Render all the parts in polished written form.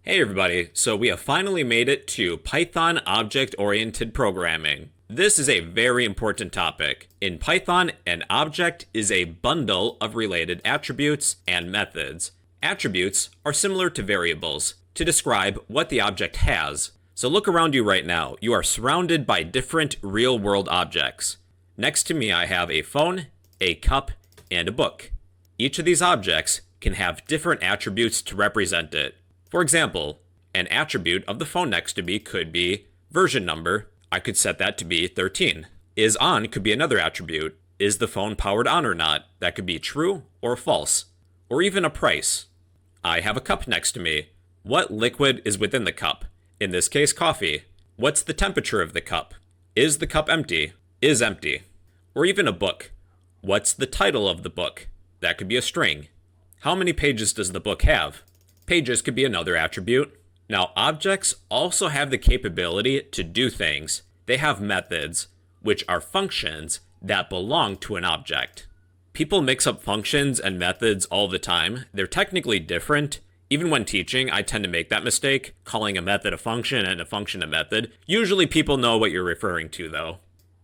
Hey everybody, so we have finally made it to Python object-oriented programming. This is a very important topic. In Python, an object is a bundle of related attributes and methods. Attributes are similar to variables to describe what the object has. So look around you right now. You are surrounded by different real-world objects. Next to me I have a phone, a cup, and a book. Each of these objects can have different attributes to represent it. For example, an attribute of the phone next to me could be version number. I could set that to be 13. Is on could be another attribute. Is the phone powered on or not? That could be true or false, or even a price. I have a cup next to me. What liquid is within the cup? In this case, coffee. What's the temperature of the cup? Is the cup empty? Is empty. Or even a book. What's the title of the book? That could be a string. How many pages does the book have? Pages could be another attribute. Now, objects also have the capability to do things. They have methods, which are functions that belong to an object. People mix up functions and methods all the time. They're technically different. Even when teaching, I tend to make that mistake, calling a method a function and a function a method. Usually people know what you're referring to, though.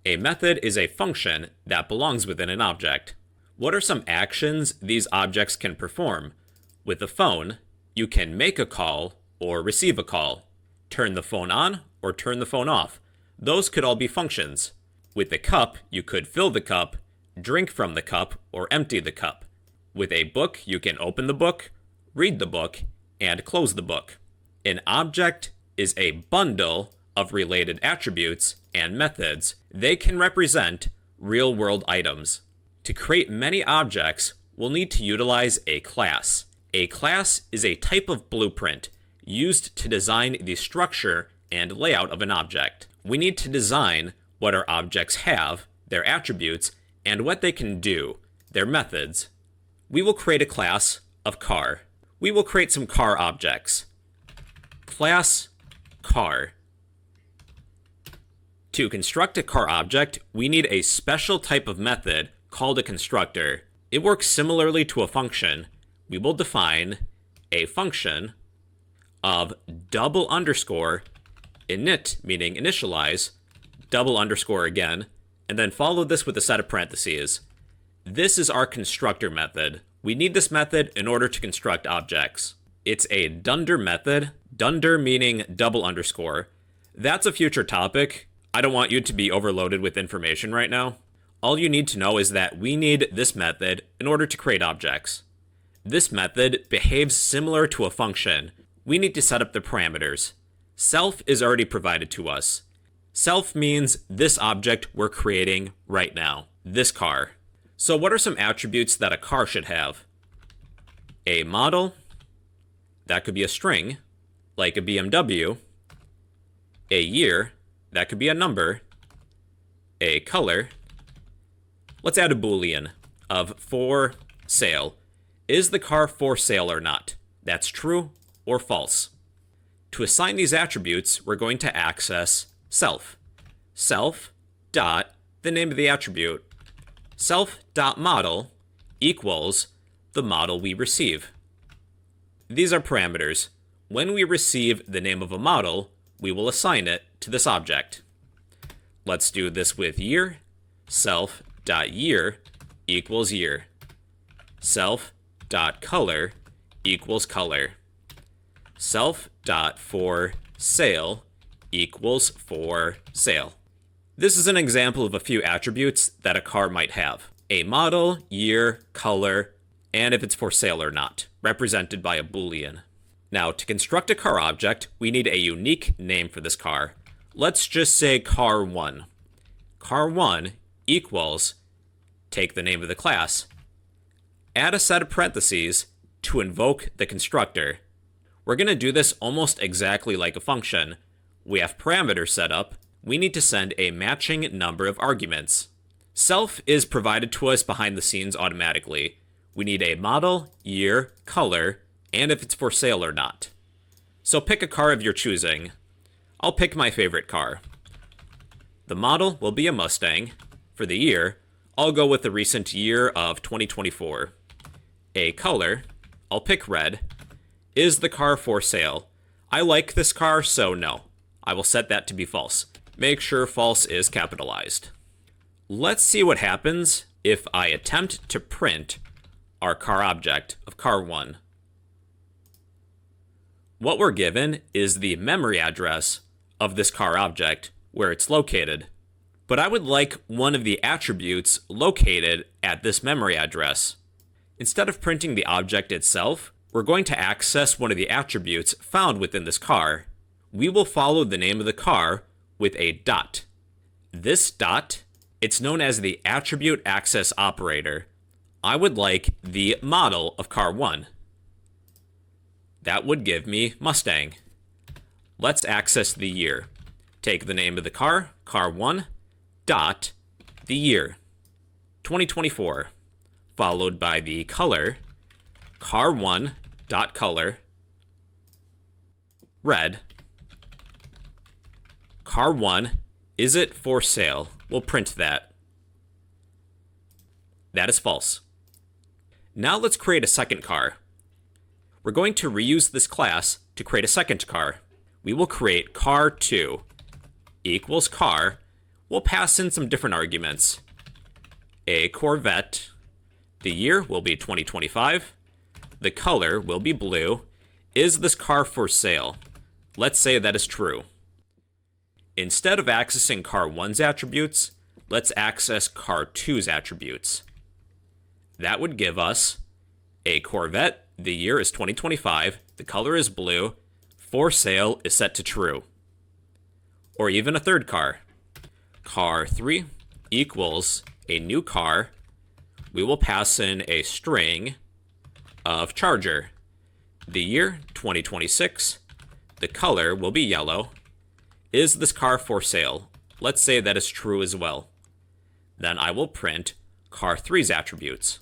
A method is a function that belongs within an object. What are some actions these objects can perform? With a phone, you can make a call or receive a call, turn the phone on or turn the phone off. Those could all be functions. With a cup, you could fill the cup, drink from the cup, or empty the cup. With a book, you can open the book, read the book, and close the book. An object is a bundle of related attributes and methods. They can represent real-world items. To create many objects, we'll need to utilize a class. A class is a type of blueprint used to design the structure and layout of an object. We need to design what our objects have, their attributes, and what they can do, their methods. We will create a class of car. We will create some car objects. Class car. To construct a car object, we need a special type of method called a constructor. It works similarly to a function. We will define a function of double underscore init, meaning initialize, double underscore again, and then follow this with a set of parentheses. This is our constructor method. We need this method in order to construct objects. It's a dunder method, dunder meaning double underscore. That's a future topic. I don't want you to be overloaded with information right now. All you need to know is that we need this method in order to create objects. This method behaves similar to a function. We need to set up the parameters. Self is already provided to us. Self means this object we're creating right now, this car. So what are some attributes that a car should have? A model, that could be a string, like a BMW. A year, that could be a number. A color. Let's add a boolean of for sale. Is the car for sale or not? That's true or false. To assign these attributes, we're going to access self. Self dot the name of the attribute. Self dot model equals the model we receive. These are parameters. When we receive the name of a model, we will assign it to this object. Let's do this with year. Self dot year equals year. Self dot color equals color. Self dot for sale equals for sale. This is an example of a few attributes that a car might have. A model, year, color, and if it's for sale or not, represented by a boolean. Now, to construct a car object, we need a unique name for this car. Let's just say car1. Car1 equals, take the name of the class, add a set of parentheses to invoke the constructor. We're going to do this almost exactly like a function. We have parameters set up. We need to send a matching number of arguments. Self is provided to us behind the scenes automatically. We need a model, year, color, and if it's for sale or not. So pick a car of your choosing. I'll pick my favorite car. The model will be a Mustang. For the year, I'll go with the recent year of 2024. A color, I'll pick red. Is the car for sale? I like this car, so no. I will set that to be false. Make sure false is capitalized. Let's see what happens if I attempt to print our car object of car1. What we're given is the memory address of this car object, where it's located. But I would like one of the attributes located at this memory address. Instead of printing the object itself, we're going to access one of the attributes found within this car. We will follow the name of the car with a dot. This dot, it's known as the attribute access operator. I would like the model of car1. That would give me Mustang. Let's access the year. Take the name of the car, car1, dot, the year, 2024, followed by the color, car1, dot color, red. Car1, is it for sale? We'll print that. That is false. Now let's create a second car. We're going to reuse this class to create a second car. We will create car2 equals car. We'll pass in some different arguments. A Corvette. The year will be 2025. The color will be blue. Is this car for sale? Let's say that is true. Instead of accessing car1's attributes, let's access car2's attributes. That would give us a Corvette. The year is 2025. The color is blue. For sale is set to true. Or even a third car. Car3 equals a new car. We will pass in a string of charger. The year, 2026. The color will be yellow. Is this car for sale? Let's say that is true as well. Then I will print car3's attributes.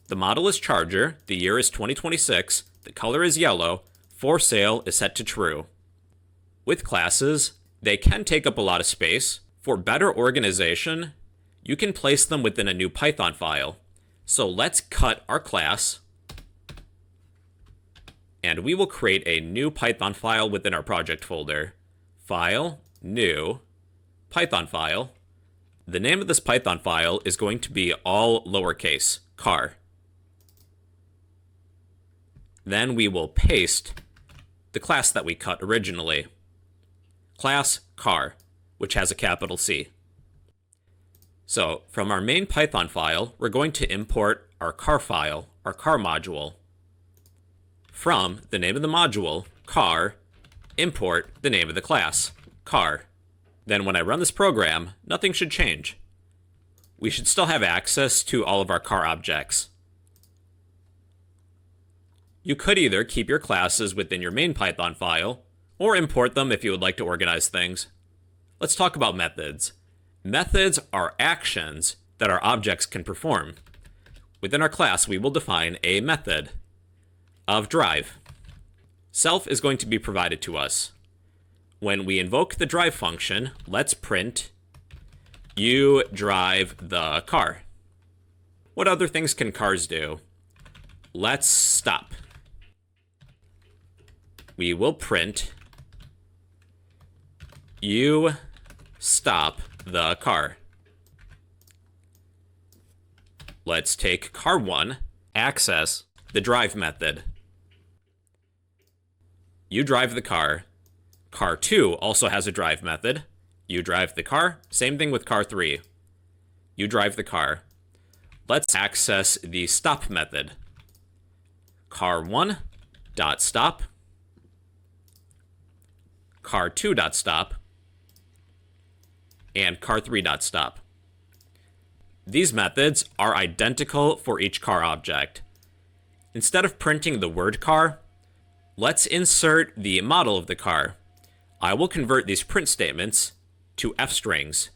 The model is charger. The year is 2026. The color is yellow. For sale is set to true. With classes, they can take up a lot of space. For better organization, you can place them within a new Python file. So let's cut our class, and we will create a new Python file within our project folder. File, new, Python file. The name of this Python file is going to be all lowercase, car. Then we will paste the class that we cut originally. Class car, which has a capital C. So from our main Python file, we're going to import our car file, our car module. From the name of the module, car, import the name of the class, car. Then when I run this program, nothing should change. We should still have access to all of our car objects. You could either keep your classes within your main Python file, or import them if you would like to organize things. Let's talk about methods. Methods are actions that our objects can perform. Within our class, we will define a method of drive. Self is going to be provided to us. When we invoke the drive function, let's print you drive the car. What other things can cars do? Let's stop. We will print you stop the car. Let's take car1, access the drive method. You drive the car. Car2 also has a drive method. You drive the car. Same thing with car3. You drive the car. Let's access the stop method. car1.stop, car2.stop, and car3.stop. These methods are identical for each car object. Instead of printing the word car, let's insert the model of the car. I will convert these print statements to F strings.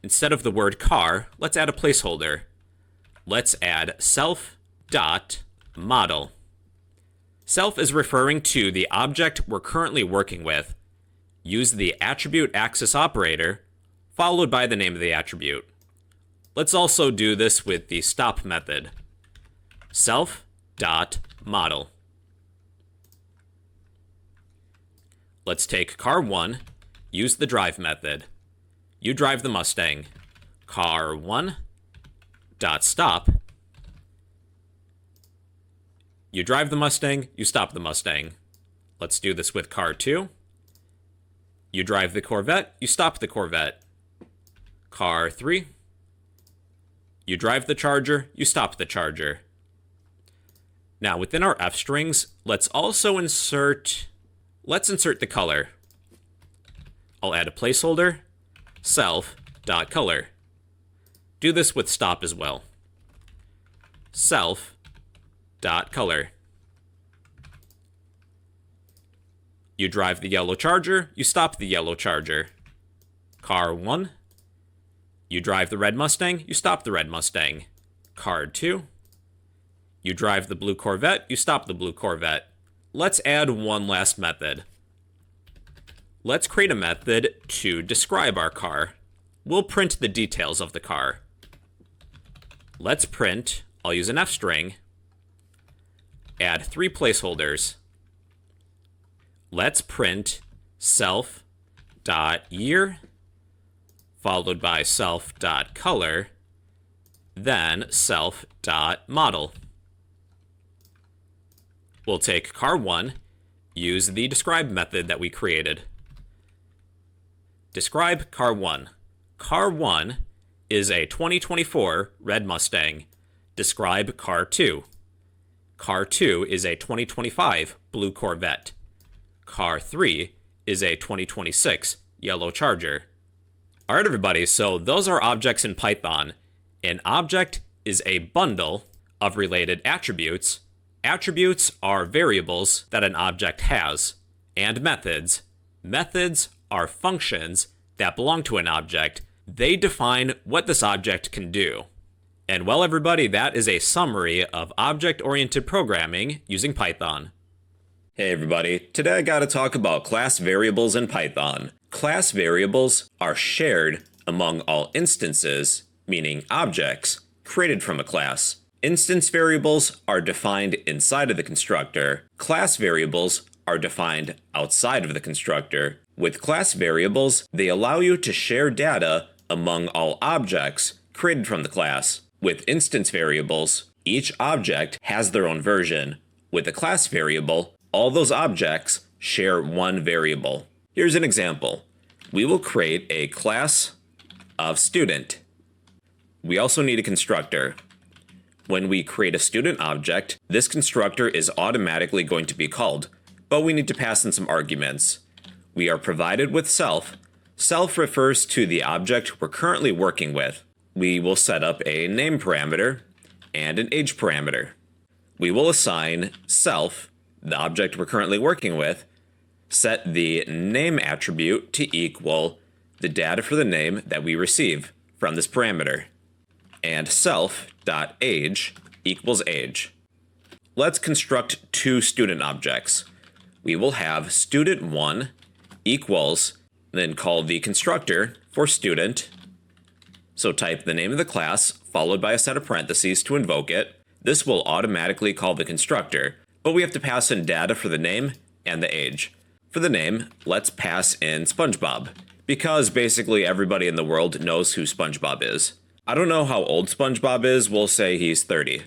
Instead of the word car, let's add a placeholder. Let's add self.model. Self is referring to the object we're currently working with. Use the attribute access operator, followed by the name of the attribute. Let's also do this with the stop method. Self dot model. Let's take car 1, use the drive method. You drive the Mustang. Car 1 dot stop. You drive the Mustang, you stop the Mustang. Let's do this with car 2. You drive the Corvette, you stop the Corvette. Car 3. You drive the Charger, you stop the Charger. Now within our F strings, let's insert the color. I'll add a placeholder, self.color. Do this with stop as well. Self.color. You drive the yellow Charger, you stop the yellow Charger. Car 1. You drive the red Mustang, you stop the red Mustang. Car 2. You drive the blue Corvette, you stop the blue Corvette. Let's add one last method. Let's create a method to describe our car. We'll print the details of the car. Let's print, I'll use an F string, add 3 placeholders. Let's print self.year, followed by self.color, then self.model. We'll take car 1, use the describe method that we created. Describe car 1. Car 1 is a 2024 red Mustang. Describe car 2. Car 2 is a 2025 blue Corvette. Car 3 is a 2026 yellow Charger. All right, everybody, so those are objects in Python. An object is a bundle of related attributes. Attributes are variables that an object has. And methods. Methods are functions that belong to an object. They define what this object can do. And well, everybody, that is a summary of object-oriented programming using Python. Hey everybody, today I gotta talk about class variables in Python. Class variables are shared among all instances, meaning objects, created from a class. Instance variables are defined inside of the constructor. Class variables are defined outside of the constructor. With class variables, they allow you to share data among all objects created from the class. With instance variables, each object has their own version. With a class variable, all those objects share one variable. Here's an example. We will create a class of student. We also need a constructor. When we create a student object, this constructor is automatically going to be called, but we need to pass in some arguments. We are provided with self. Self refers to the object we're currently working with. We will set up a name parameter and an age parameter. We will assign self, the object we're currently working with, set the name attribute to equal the data for the name that we receive from this parameter, and self.age equals age. Let's construct 2 student objects. We will have student1 equals, then call the constructor for student. So type the name of the class, followed by a set of parentheses to invoke it. This will automatically call the constructor, but we have to pass in data for the name and the age. For the name, let's pass in SpongeBob, because basically everybody in the world knows who SpongeBob is. I don't know how old SpongeBob is, we'll say he's 30.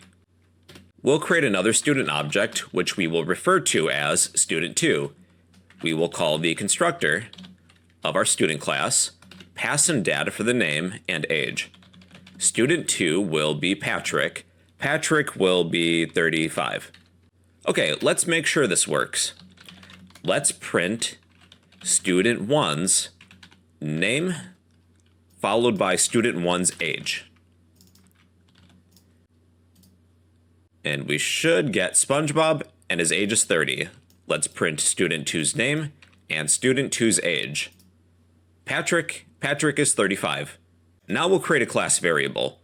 We'll create another student object, which we will refer to as student2. We will call the constructor of our student class, pass in data for the name and age. Student2 will be Patrick. Patrick will be 35. Okay, let's make sure this works. Let's print student1's name followed by student1's age. And we should get SpongeBob, and his age is 30. Let's print student2's name and student2's age. Patrick is 35. Now we'll create a class variable.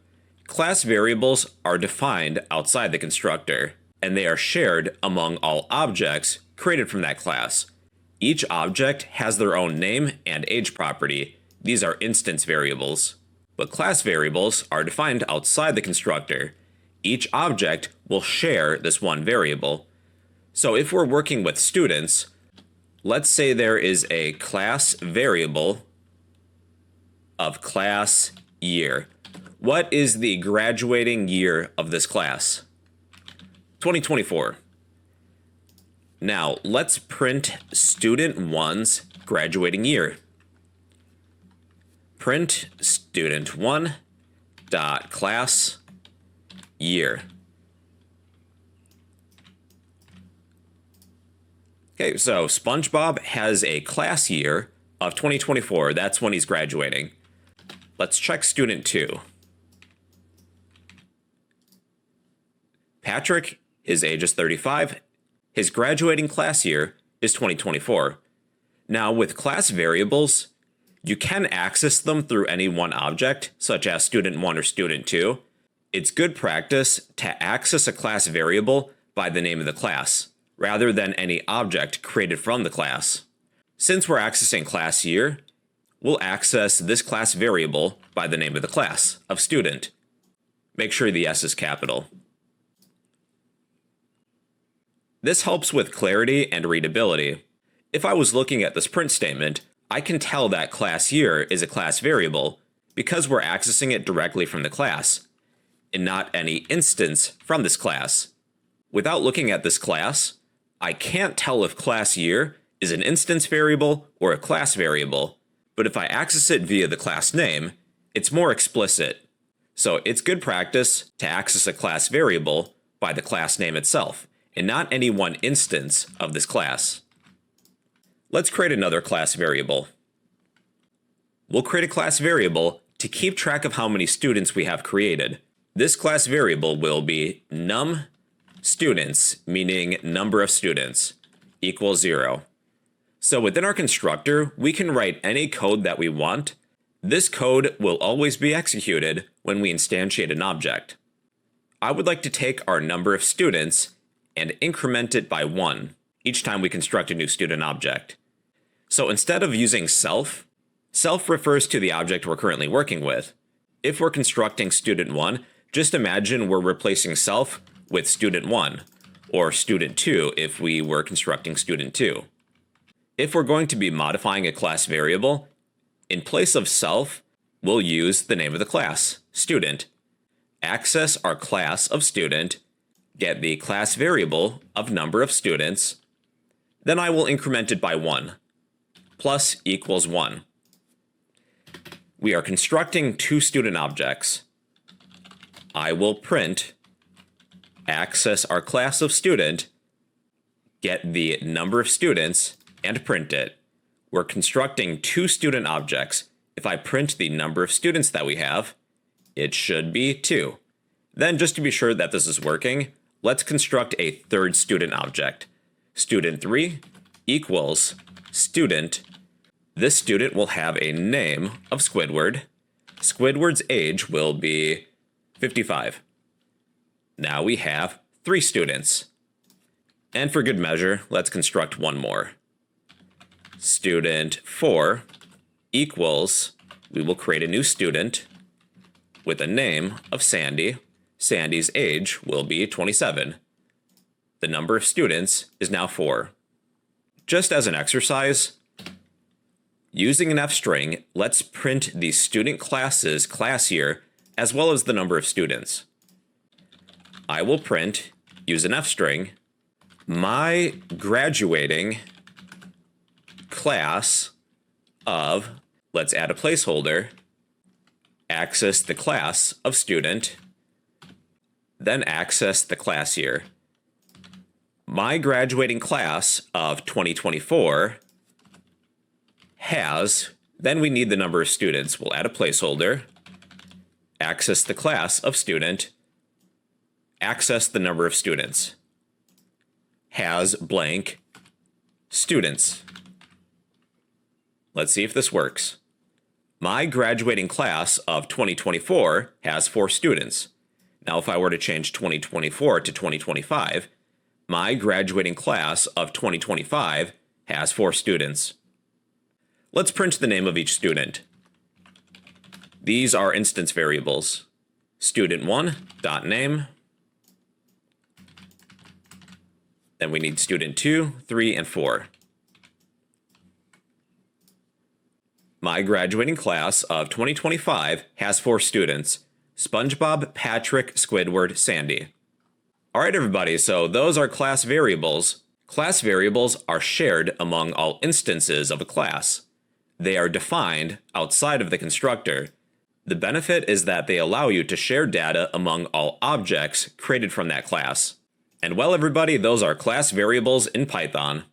Class variables are defined outside the constructor, and they are shared among all objects created from that class. Each object has their own name and age property. These are instance variables. But class variables are defined outside the constructor. each object will share this one variable. So if we're working with students, let's say there is a class variable of class year. What is the graduating year of this class? 2024. Now, let's print student 1's graduating year. Print student 1 dot class year. Okay, so SpongeBob has a class year of 2024. That's when he's graduating. Let's check student 2. Patrick, his age is 35. His graduating class year is 2024. Now, with class variables, you can access them through any one object, such as student 1 or student 2. It's good practice to access a class variable by the name of the class, rather than any object created from the class. Since we're accessing class year, we'll access this class variable by the name of the class of student. Make sure the S is capital. This helps with clarity and readability. If I was looking at this print statement, I can tell that class year is a class variable because we're accessing it directly from the class, and not any instance from this class. Without looking at this class, I can't tell if class year is an instance variable or a class variable, but if I access it via the class name, it's more explicit. So it's good practice to access a class variable by the class name itself, and not any one instance of this class. Let's create another class variable. We'll create a class variable to keep track of how many students we have created. This class variable will be num students, meaning number of students, equals 0. So within our constructor, we can write any code that we want. This code will always be executed when we instantiate an object. I would like to take our number of students and increment it by 1 each time we construct a new student object. So instead of using self refers to the object we're currently working with. If we're constructing student 1, just imagine we're replacing self with student 1, or student 2 if we were constructing student 2. If we're going to be modifying a class variable, in place of self, we'll use the name of the class, student. Access our class of student, get the class variable of number of students, then I will increment it by 1, plus equals 1. We are constructing two student objects. I will print access our class of student, get the number of students, and print it. We're constructing two student objects. If I print the number of students that we have, it should be 2. Then, just to be sure that this is working, let's construct a third student object. Student 3 equals student. This student will have a name of Squidward. Squidward's age will be 55. Now we have 3 students. And for good measure, let's construct one more. Student 4 equals, we will create a new student with a name of Sandy. Sandy's age will be 27. The number of students is now 4. Just as an exercise, using an F string, let's print the student class's class year as well as the number of students. I will print, use an F string, my graduating class of, let's add a placeholder, access the class of student, then access the class year. My graduating class of 2024 has, then we need the number of students. We'll add a placeholder, access the class of student, access the number of students, has blank students. Let's see if this works. My graduating class of 2024 has 4 students. Now, if I were to change 2024 to 2025, my graduating class of 2025 has 4 students. Let's print the name of each student. These are instance variables. Student1.name, Then we need student 2, 3, and 4. My graduating class of 2025 has 4 students: SpongeBob, Patrick, Squidward, Sandy. Alright everybody, so those are class variables. Class variables are shared among all instances of a class. They are defined outside of the constructor. The benefit is that they allow you to share data among all objects created from that class. And well everybody, those are class variables in Python.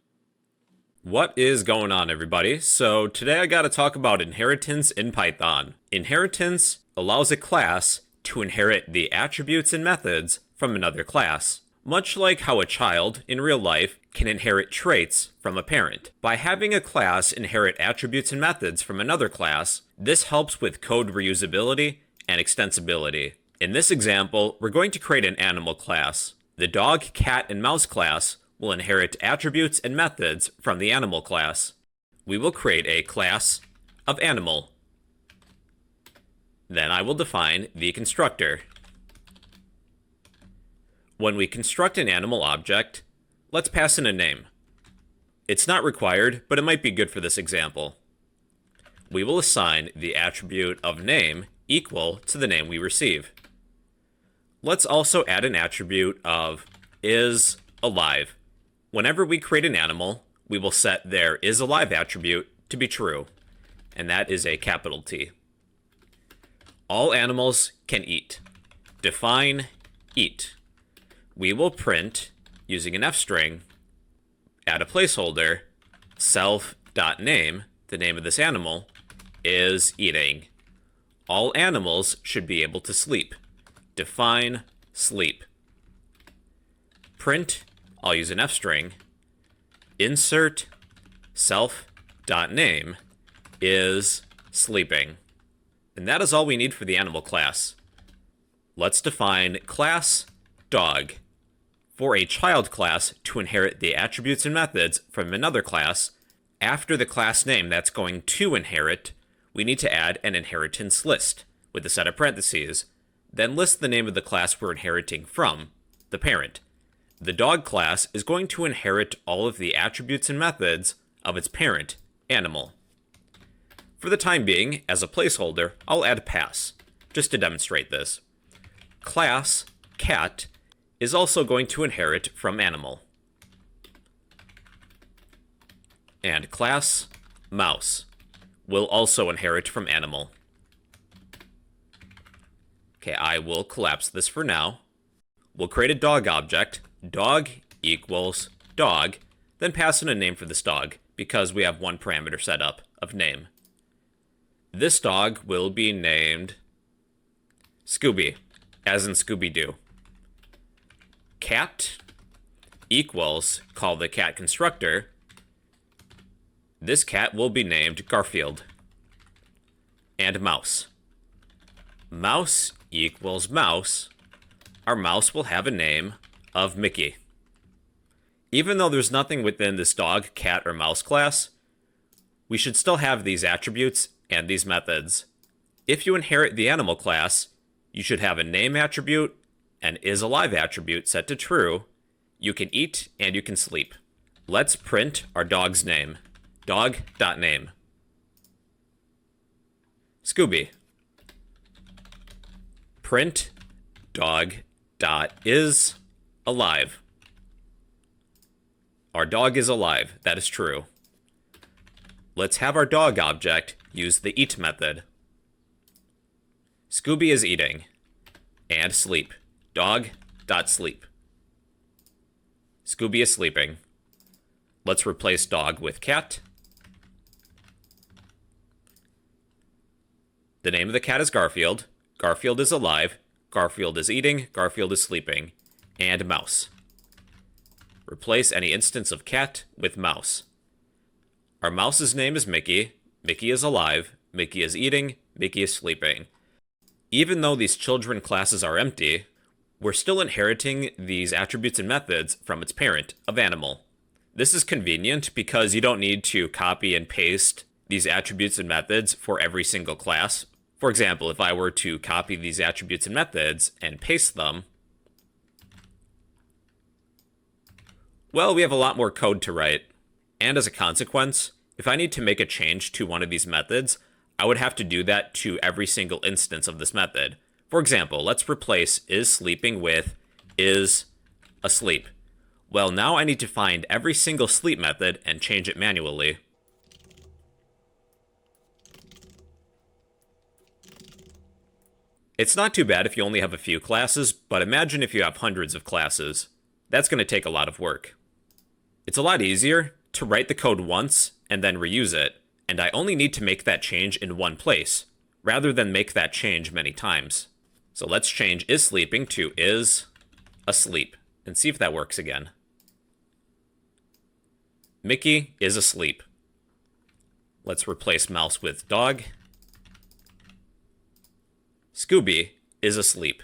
What is going on everybody? So today I gotta talk about inheritance in Python. Inheritance allows a class to inherit the attributes and methods from another class, much like how a child in real life can inherit traits from a parent. By having a class inherit attributes and methods from another class, this helps with code reusability and extensibility. In this example, we're going to create an animal class. The dog, cat, and mouse class will inherit attributes and methods from the animal class. We will create a class of animal. Then I will define the constructor. When we construct an animal object, let's pass in a name. It's not required, but it might be good for this example. We will assign the attribute of name equal to the name we receive. Let's also add an attribute of is alive. Whenever we create an animal, we will set their is alive attribute to be true, and that is a capital T. All animals can eat. Define eat. We will print, using an F string, add a placeholder, self.name, the name of this animal, is eating. All animals should be able to sleep. Define sleep. Print, I'll use an F string, insert self.name is sleeping. And that is all we need for the animal class. Let's define class dog. For a child class to inherit the attributes and methods from another class, after the class name that's going to inherit, we need to add an inheritance list with a set of parentheses, then list the name of the class we're inheriting from, the parent. The dog class is going to inherit all of the attributes and methods of its parent, animal. For the time being, as a placeholder, I'll add pass, just to demonstrate this. Class cat is also going to inherit from animal. And class mouse will also inherit from animal. Okay, I will collapse this for now. We'll create a dog object, dog equals dog, then pass in a name for this dog, because we have one parameter set up of name. This dog will be named Scooby, as in Scooby-Doo. Cat equals, call the cat constructor. This cat will be named Garfield. And mouse. Mouse equals mouse. Our mouse will have a name of Mickey. Even though there's nothing within this dog, cat, or mouse class, we should still have these attributes and these methods. If you inherit the animal class, you should have a name attribute, an is alive attribute set to true, you can eat, and you can sleep. Let's print our dog's name. Dog.name. Scooby. Print dog.is alive. Our dog is alive. That is true. Let's have our dog object use the eat method. Scooby is eating. And sleep. Dog.sleep. Scooby is sleeping. Let's replace dog with cat. The name of the cat is Garfield. Garfield is alive. Garfield is eating. Garfield is sleeping. And mouse. Replace any instance of cat with mouse. Our mouse's name is Mickey. Mickey is alive. Mickey is eating. Mickey is sleeping. Even though these children classes are empty, we're still inheriting these attributes and methods from its parent, of animal. This is convenient because you don't need to copy and paste these attributes and methods for every single class. For example, if I were to copy these attributes and methods and paste them, Well, we have a lot more code to write. And as a consequence, if I need to make a change to one of these methods, I would have to do that to every single instance of this method. For example, let's replace is sleeping with is asleep. Well, now I need to find every single sleep method and change it manually. It's not too bad if you only have a few classes, but imagine if you have hundreds of classes. That's going to take a lot of work. It's a lot easier to write the code once and then reuse it, and I only need to make that change in one place, rather than make that change many times. So let's change is sleeping to is asleep, and see if that works again. Mickey is asleep. Let's replace mouse with dog. Scooby is asleep.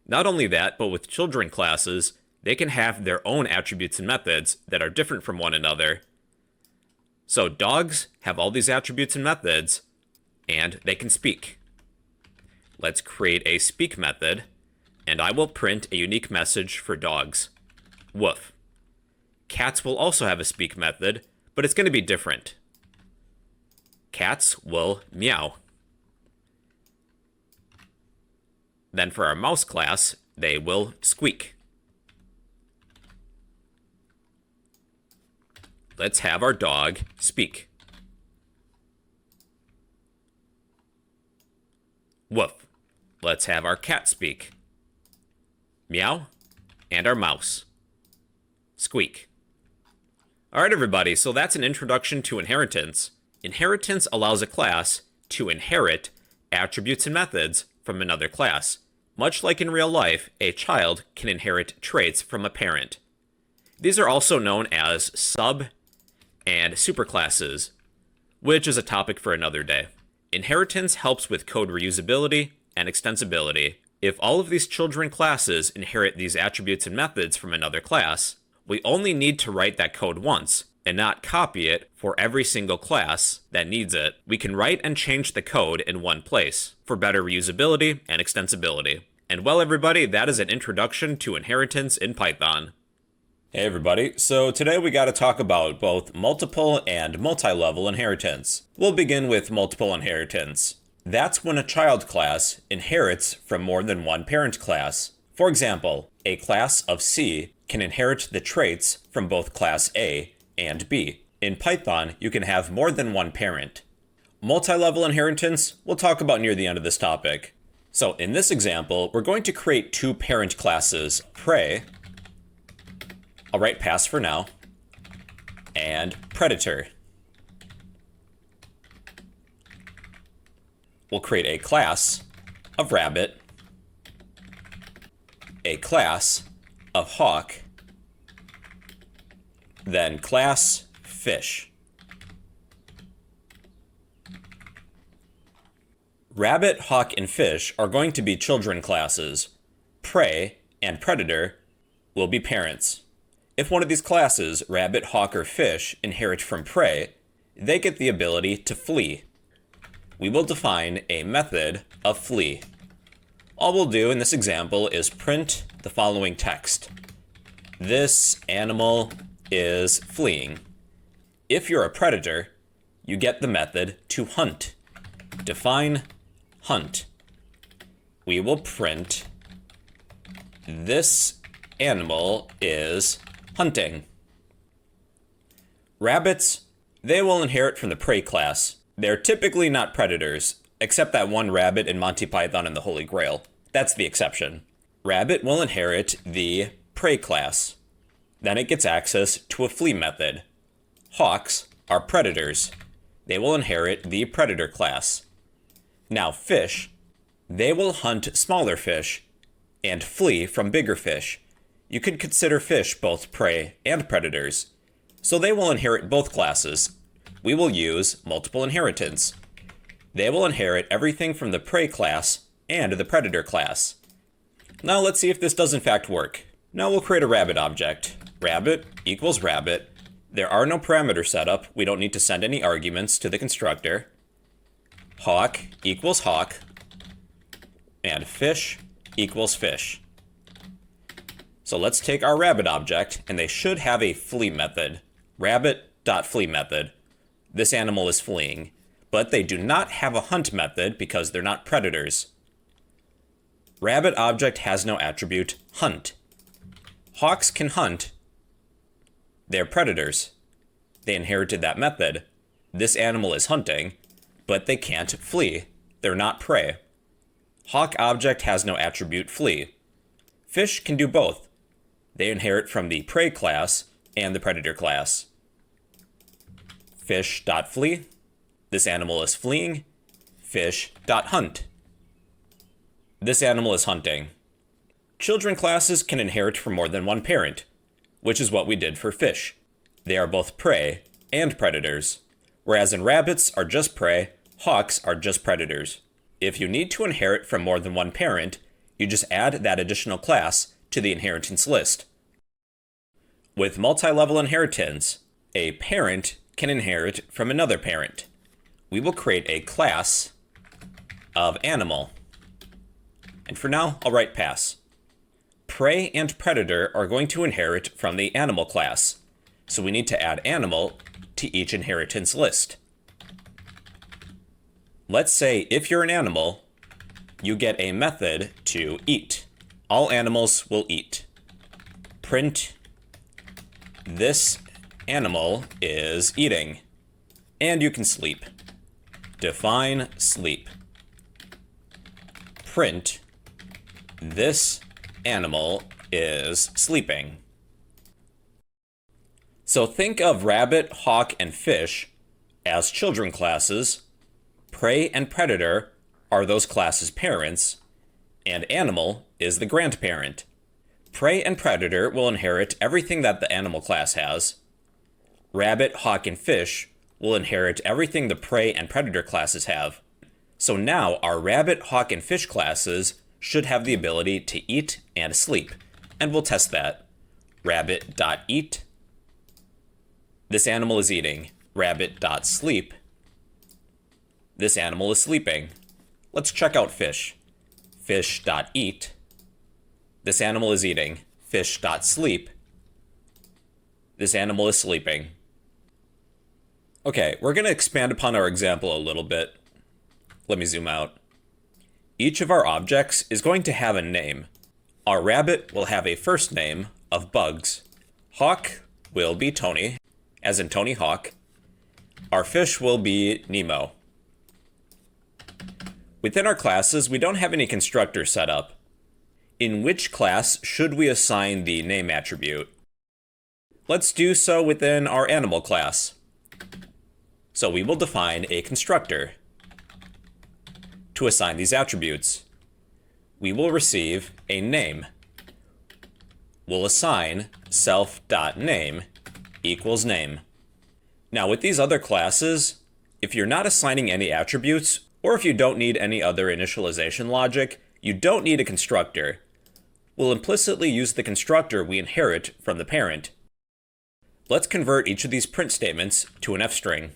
Not only that, but with children classes, they can have their own attributes and methods that are different from one another. So dogs have all these attributes and methods, and they can speak. Let's create a speak method, and I will print a unique message for dogs. Woof. Cats will also have a speak method, but it's going to be different. Cats will meow. Then for our mouse class, they will squeak. Let's have our dog speak. Woof. Let's have our cat speak. Meow. And our mouse. Squeak. Alright everybody, so that's an introduction to inheritance. Inheritance allows a class to inherit attributes and methods from another class. Much like in real life, a child can inherit traits from a parent. These are also known as sub- and superclasses, which is a topic for another day. Inheritance helps with code reusability and extensibility. If all of these children classes inherit these attributes and methods from another class, we only need to write that code once and not copy it for every single class that needs it. We can write and change the code in one place for better reusability and extensibility. And well, everybody, that is an introduction to inheritance in Python. Hey everybody, so today we got to talk about both multiple and multi-level inheritance. We'll begin with multiple inheritance. That's when a child class inherits from more than one parent class. For example, a class of C can inherit the traits from both class A and B. In Python, you can have more than one parent. Multi-level inheritance, we'll talk about near the end of this topic. So in this example, we're going to create two parent classes, prey, I'll write pass for now, and predator. We'll create a class of rabbit, a class of hawk, then class fish. Rabbit, hawk, and fish are going to be children classes. Prey and predator will be parents. If one of these classes, rabbit, hawk, or fish, inherit from prey, they get the ability to flee. We will define a method of flee. All we'll do in this example is print the following text. This animal is fleeing. If you're a predator, you get the method to hunt. Define hunt. We will print this animal is hunting. Rabbits, they will inherit from the prey class. They're typically not predators, except that one rabbit in Monty Python and the Holy Grail. That's the exception. Rabbit will inherit the prey class. Then it gets access to a flee method. Hawks are predators. They will inherit the predator class. Now fish, they will hunt smaller fish and flee from bigger fish. You could consider fish both prey and predators. So they will inherit both classes. We will use multiple inheritance. They will inherit everything from the prey class and the predator class. Now let's see if this does in fact work. Now we'll create a rabbit object. Rabbit equals rabbit. There are no parameters set up. We don't need to send any arguments to the constructor. Hawk equals hawk. And fish equals fish. So let's take our rabbit object, and they should have a flee method. Rabbit.flee method. This animal is fleeing, but they do not have a hunt method because they're not predators. Rabbit object has no attribute hunt. Hawks can hunt. They're predators. They inherited that method. This animal is hunting, but they can't flee. They're not prey. Hawk object has no attribute flee. Fish can do both. They inherit from the prey class and the predator class. Fish.flee. This animal is fleeing. Fish.hunt. This animal is hunting. Children classes can inherit from more than one parent, which is what we did for fish. They are both prey and predators, whereas in rabbits are just prey, hawks are just predators. If you need to inherit from more than one parent, you just add that additional class to the inheritance list. With multi-level inheritance, a parent can inherit from another parent. We will create a class of animal. And for now, I'll write pass. Prey and predator are going to inherit from the animal class, so we need to add animal to each inheritance list. Let's say if you're an animal, you get a method to eat. All animals will eat. Print this animal is eating. And you can sleep. Define sleep. Print this animal is sleeping. So think of rabbit, hawk, and fish as children classes. Prey and predator are those classes' parents, and animal is the grandparent. Prey and predator will inherit everything that the animal class has. Rabbit, hawk, and fish will inherit everything the prey and predator classes have. So now our rabbit, hawk, and fish classes should have the ability to eat and sleep, and we'll test that. Rabbit.eat. This animal is eating. Rabbit.sleep. This animal is sleeping. Let's check out fish. Fish.eat. This animal is eating. Fish.sleep. This animal is sleeping. Okay, we're going to expand upon our example a little bit. Let me zoom out. Each of our objects is going to have a name. Our rabbit will have a first name of Bugs. Hawk will be Tony, as in Tony Hawk. Our fish will be Nemo. Within our classes, we don't have any constructors set up. In which class should we assign the name attribute? Let's do so within our animal class. So we will define a constructor to assign these attributes. We will receive a name. We'll assign self.name equals name. Now with these other classes, if you're not assigning any attributes, or if you don't need any other initialization logic, you don't need a constructor. We'll implicitly use the constructor we inherit from the parent. Let's convert each of these print statements to an f-string.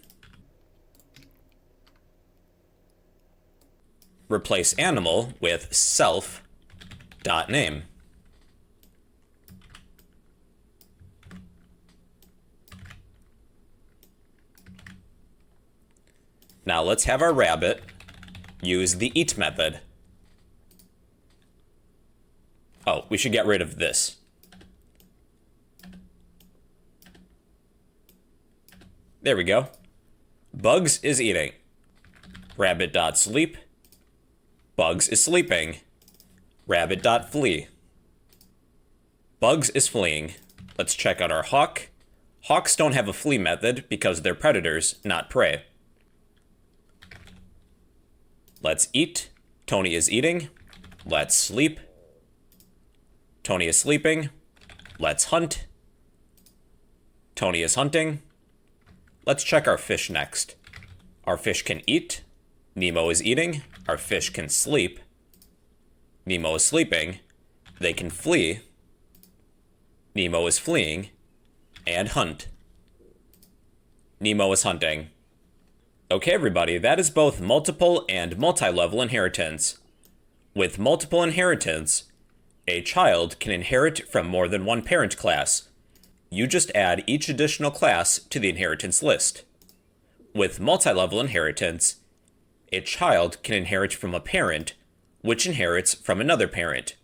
Replace animal with self.name. Now let's have our rabbit use the eat method. Oh, we should get rid of this. There we go. Bugs is eating. Rabbit.sleep. Bugs is sleeping. Rabbit.flee. Bugs is fleeing. Let's check out our hawk. Hawks don't have a flee method because they're predators, not prey. Let's eat. Tony is eating. Let's sleep. Tony is sleeping. Let's hunt. Tony is hunting. Let's check our fish next. Our fish can eat. Nemo is eating. Our fish can sleep. Nemo is sleeping. They can flee. Nemo is fleeing. And hunt. Nemo is hunting. Okay, everybody, that is both multiple and multi-level inheritance. With multiple inheritance, A child can inherit from more than one parent class. You just add each additional class to the inheritance list. With multi-level inheritance, a child can inherit from a parent, which inherits from another parent.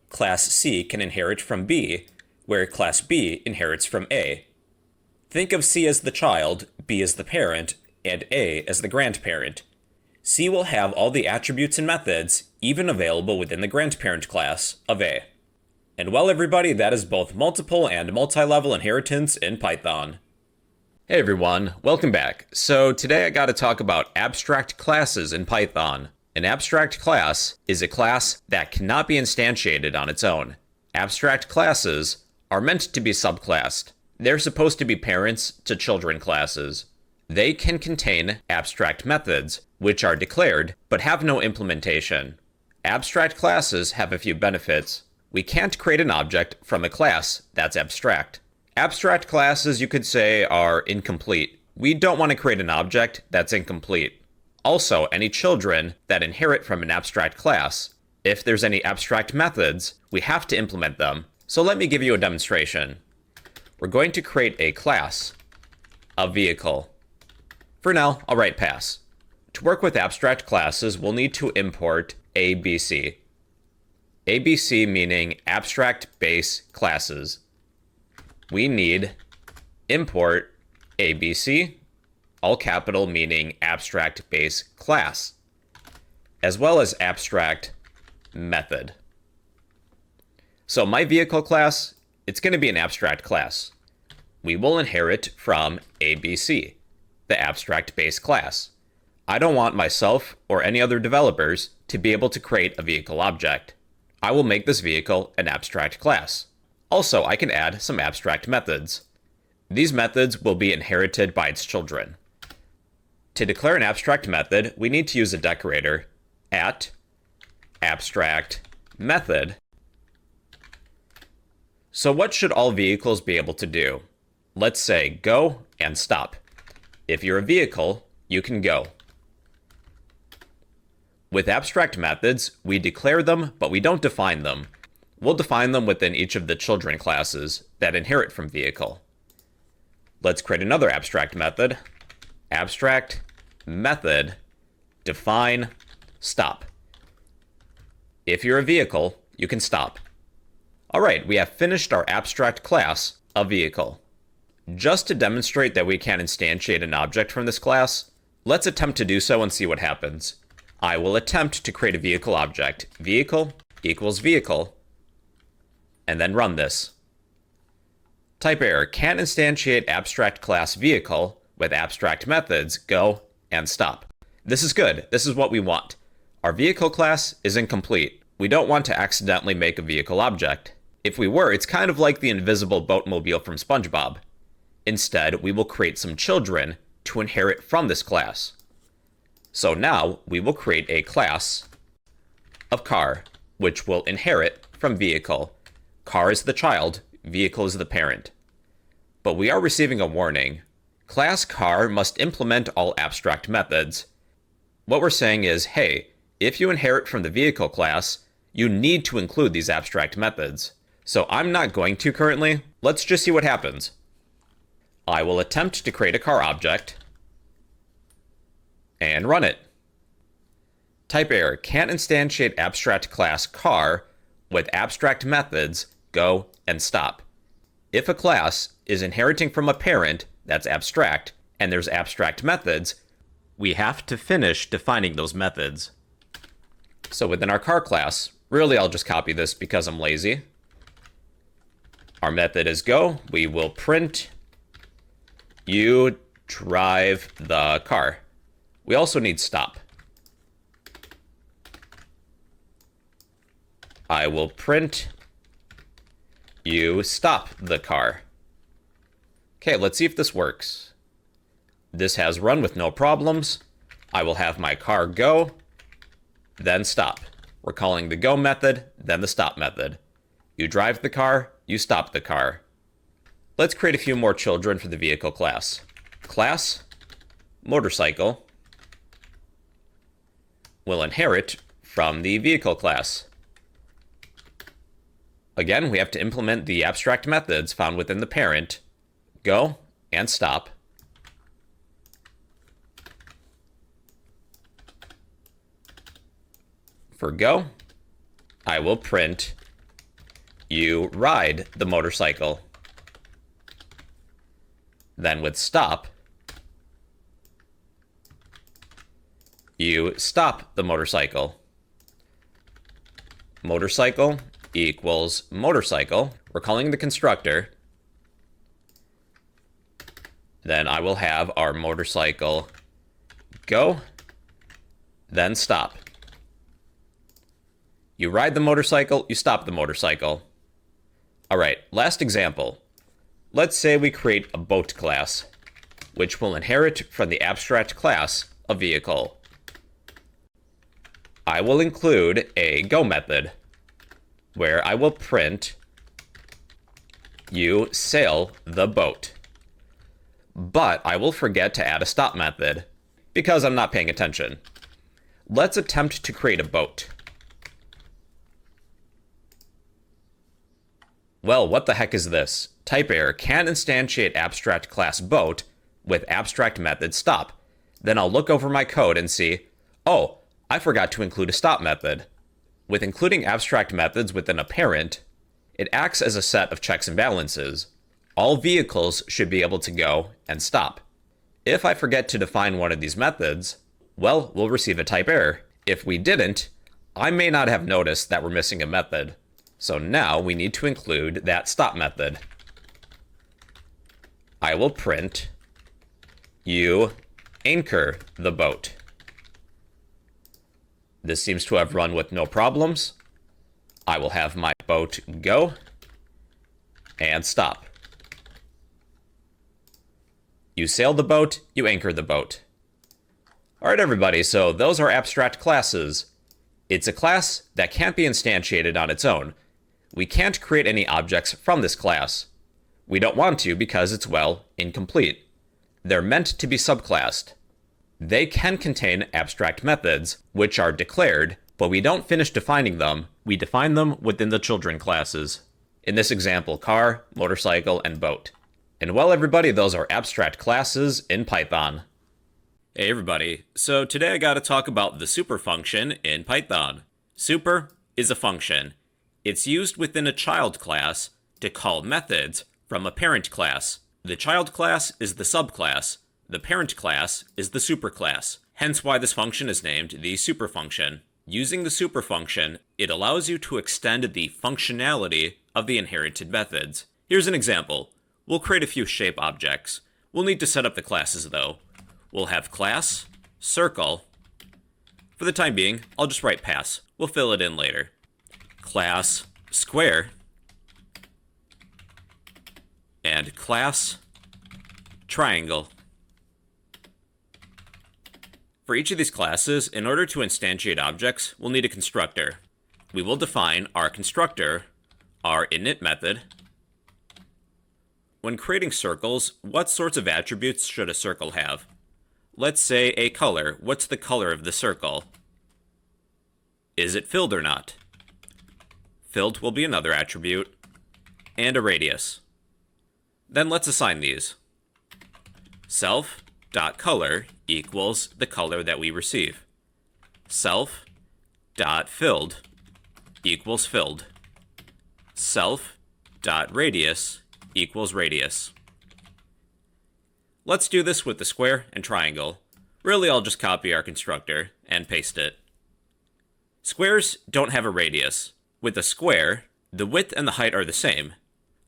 Class C can inherit from B, where Class B inherits from A. Think of C as the child, B as the parent, and A as the grandparent. C will have all the attributes and methods, even available within the grandparent class of A. And well, everybody, that is both multiple and multi-level inheritance in Python. Hey everyone, welcome back. So today I got to talk about abstract classes in Python. An abstract class is a class that cannot be instantiated on its own. Abstract classes are meant to be subclassed. They're supposed to be parents to children classes. They can contain abstract methods, which are declared but have no implementation. Abstract classes have a few benefits. We can't create an object from a class that's abstract. Abstract classes, you could say, are incomplete. We don't want to create an object that's incomplete. Also, any children that inherit from an abstract class, if there's any abstract methods, we have to implement them. So let me give you a demonstration. We're going to create a class, a vehicle. For now, I'll write pass. To work with abstract classes, we'll need to import ABC. ABC meaning abstract base classes. We need import ABC, all capital meaning abstract base class, as well as abstract method. So my vehicle class, it's going to be an abstract class. We will inherit from ABC, the abstract base class. I don't want myself or any other developers to be able to create a vehicle object. I will make this vehicle an abstract class. Also, I can add some abstract methods. These methods will be inherited by its children. To declare an abstract method, we need to use a decorator at abstract method. So what should all vehicles be able to do? Let's say go and stop. If you're a vehicle, you can go. With abstract methods, we declare them, but we don't define them. We'll define them within each of the children classes that inherit from vehicle. Let's create another abstract method. Abstract method define stop. If you're a vehicle, you can stop. All right, we have finished our abstract class, a vehicle. Just to demonstrate that we can instantiate an object from this class, let's attempt to do so and see what happens. I will attempt to create a vehicle object. Vehicle equals vehicle, and then run this. Type error, can't instantiate abstract class vehicle with abstract methods go and stop. This is good. This is what we want. Our vehicle class is incomplete. We don't want to accidentally make a vehicle object. If we were, it's kind of like the invisible boatmobile from SpongeBob. Instead, we will create some children to inherit from this class. So now we will create a class of car, which will inherit from vehicle. Car is the child, vehicle is the parent. But we are receiving a warning. Class car must implement all abstract methods. What we're saying is, hey, if you inherit from the vehicle class, you need to include these abstract methods. So I'm not going to currently. Let's just see what happens. I will attempt to create a car object and run it. Type error, can't instantiate abstract class car with abstract methods go and stop. If a class is inheriting from a parent that's abstract and there's abstract methods, we have to finish defining those methods. So within our car class, really I'll just copy this because I'm lazy. Our method is go. We will print you drive the car. We also need stop. I will print you stop the car. Okay, let's see if this works. This has run with no problems. I will have my car go, then stop. We're calling the go method, then the stop method. You drive the car, you stop the car. Let's create a few more children for the vehicle class. Class motorcycle will inherit from the vehicle class. Again, we have to implement the abstract methods found within the parent, go and stop. For go, I will print you ride the motorcycle. Then with stop, you stop the motorcycle. Motorcycle equals motorcycle. We're calling the constructor. Then I will have our motorcycle go, then stop. You ride the motorcycle, you stop the motorcycle. All right, last example. Let's say we create a boat class, which will inherit from the abstract class a vehicle. I will include a go method, where I will print you sail the boat. But I will forget to add a stop method, because I'm not paying attention. Let's attempt to create a boat. Well, what the heck is this? Type error, can't instantiate abstract class boat with abstract method stop. Then I'll look over my code and see, oh, I forgot to include a stop method. With including abstract methods within a parent, it acts as a set of checks and balances. All vehicles should be able to go and stop. If I forget to define one of these methods, well, we'll receive a type error. If we didn't, I may not have noticed that we're missing a method. So now we need to include that stop method. I will print you anchor the boat. This seems to have run with no problems. I will have my boat go and stop. You sail the boat, you anchor the boat. All right, everybody, so those are abstract classes. It's a class that can't be instantiated on its own. We can't create any objects from this class. We don't want to because it's, well, incomplete. They're meant to be subclassed. They can contain abstract methods, which are declared, but we don't finish defining them. We define them within the children classes. In this example, car, motorcycle, and boat. And well, everybody, those are abstract classes in Python. Hey, everybody. So today I got to talk about the super function in Python. Super is a function. It's used within a child class to call methods from a parent class. The child class is the subclass. The parent class is the superclass. Hence why this function is named the super function. Using the super function, it allows you to extend the functionality of the inherited methods. Here's an example. We'll create a few shape objects. We'll need to set up the classes though. We'll have class, circle. For the time being, I'll just write pass. We'll fill it in later. Class, square. And class, triangle. For each of these classes, in order to instantiate objects, we'll need a constructor. We will define our constructor, our init method. When creating circles, what sorts of attributes should a circle have? Let's say a color. What's the color of the circle? Is it filled or not? Filled will be another attribute. And a radius. Then let's assign these. Self.color equals the color that we receive. Self.filled equals filled. Self.radius equals radius. Let's do this with the square and triangle. Really, I'll just copy our constructor and paste it. Squares don't have a radius. With a square, the width and the height are the same.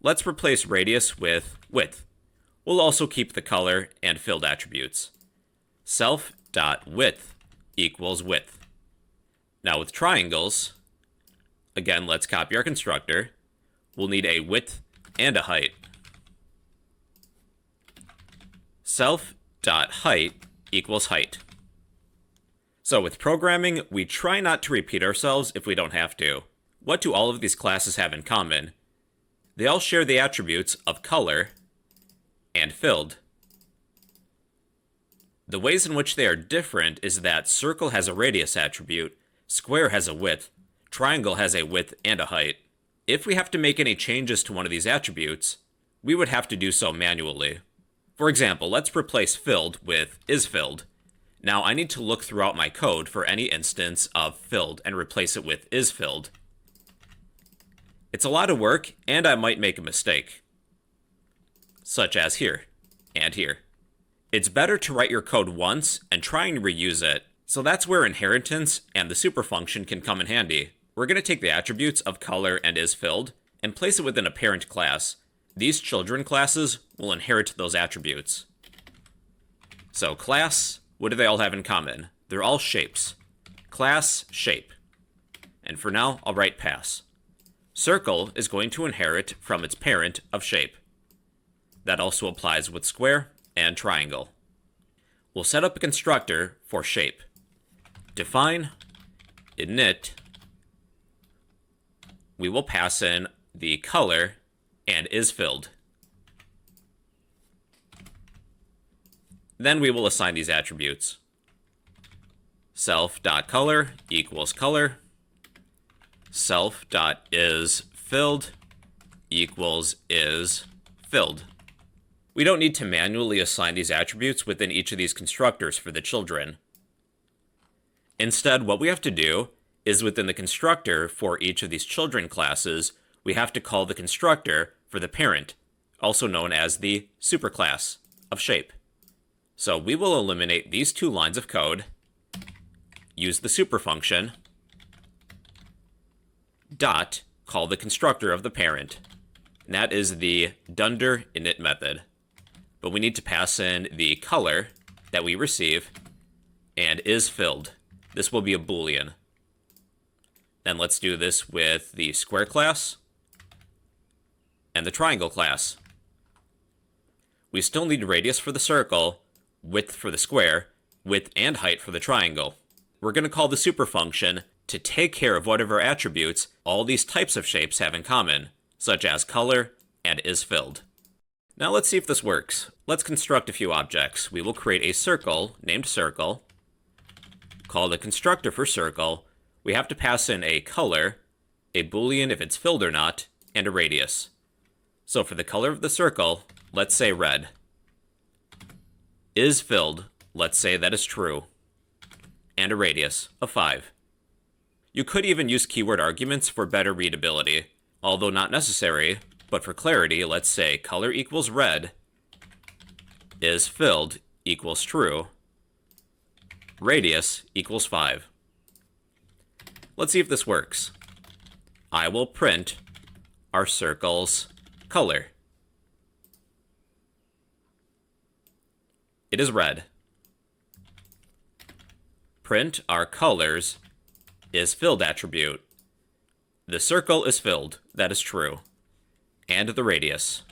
Let's replace radius with width. We'll also keep the color and filled attributes. Self.width equals width. Now with triangles, again, let's copy our constructor. We'll need a width and a height. Self.height equals height. So with programming, we try not to repeat ourselves if we don't have to. What do all of these classes have in common? They all share the attributes of color and filled. The ways in which they are different is that circle has a radius attribute, square has a width, triangle has a width and a height. If we have to make any changes to one of these attributes, we would have to do so manually. For example, let's replace filled with isFilled. Now I need to look throughout my code for any instance of filled and replace it with isFilled. It's a lot of work, and I might make a mistake, such as here and here. It's better to write your code once and try and reuse it. So that's where inheritance and the super function can come in handy. We're going to take the attributes of color and isFilled and place it within a parent class. These children classes will inherit those attributes. So class, what do they all have in common? They're all shapes. Class, shape. And for now, I'll write pass. Circle is going to inherit from its parent of shape. That also applies with square and triangle. We'll set up a constructor for shape. Define init. We will pass in the color and isFilled. Then we will assign these attributes. Self.color equals color. Self.isFilled equals isFilled. We don't need to manually assign these attributes within each of these constructors for the children. Instead, what we have to do is within the constructor for each of these children classes, we have to call the constructor for the parent, also known as the superclass of shape. So we will eliminate these two lines of code, use the super function, dot, call the constructor of the parent. And that is the dunder init method. But we need to pass in the color that we receive and isFilled. This will be a Boolean. Then let's do this with the square class and the triangle class. We still need radius for the circle, width for the square, width and height for the triangle. We're going to call the super function to take care of whatever attributes all these types of shapes have in common, such as color and isFilled. Now let's see if this works. Let's construct a few objects. We will create a circle named circle, call the constructor for circle. We have to pass in a color, a Boolean if it's filled or not, and a radius. So for the color of the circle, let's say red. IsFilled, let's say that is true, and a radius of 5. You could even use keyword arguments for better readability, although not necessary, but for clarity, let's say color equals red, IsFilled equals true, radius equals 5. Let's see if this works. I will print our circle's color. It is red. Print our color's isFilled attribute. The circle is filled. That is true. And the radius.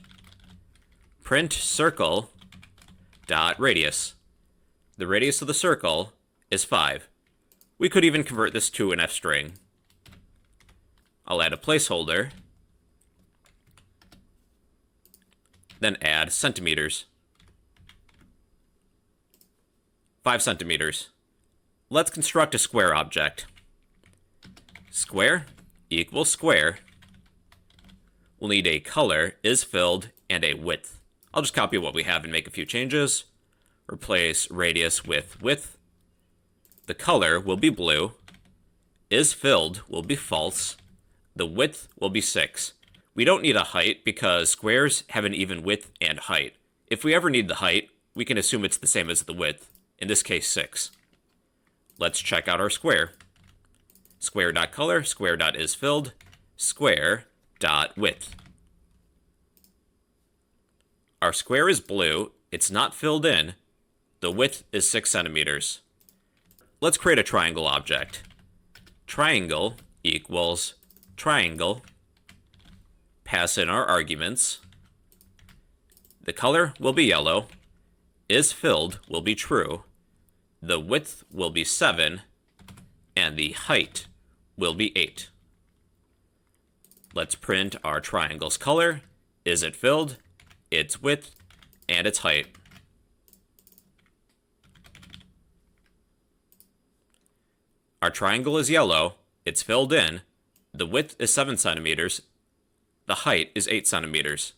Print circle dot radius. The radius of the circle is 5. We could even convert this to an F string. I'll add a placeholder, then add centimeters. 5 centimeters. Let's construct a square object. Square equals square. We'll need a color, isFilled, and a width. I'll just copy what we have and make a few changes. Replace radius with width. The color will be blue. IsFilled will be false. The width will be 6. We don't need a height because squares have an even width and height. If we ever need the height, we can assume it's the same as the width, in this case 6. Let's check out our square. Square.color, square.isFilled, square.width. Our square is blue, it's not filled in. The width is 6 centimeters. Let's create a triangle object. Triangle equals triangle. Pass in our arguments. The color will be yellow. IsFilled will be true. The width will be 7. And the height will be 8. Let's print our triangle's color. Is it filled? Its width and its height. Our triangle is yellow, it's filled in, the width is 7 centimeters, The height is 8 centimeters.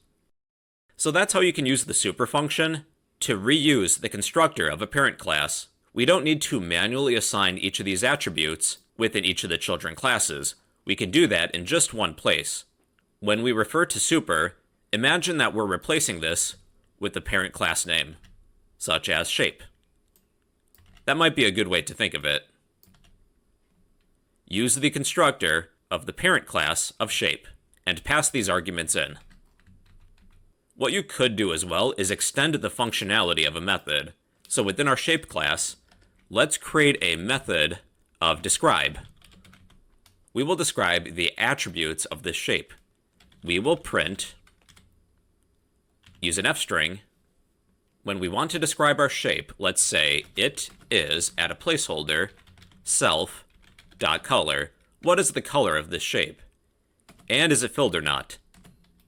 So that's how you can use the super function to reuse the constructor of a parent class. We don't need to manually assign each of these attributes within each of the children classes. We can do that in just one place. When we refer to super, imagine that we're replacing this with the parent class name, such as shape. That might be a good way to think of it. Use the constructor of the parent class of shape and pass these arguments in. What you could do as well is extend the functionality of a method. So within our shape class, let's create a method of describe. We will describe the attributes of this shape. We will print, use an f-string. When we want to describe our shape, let's say it is, add a placeholder, self.color. What is the color of this shape? And is it filled or not?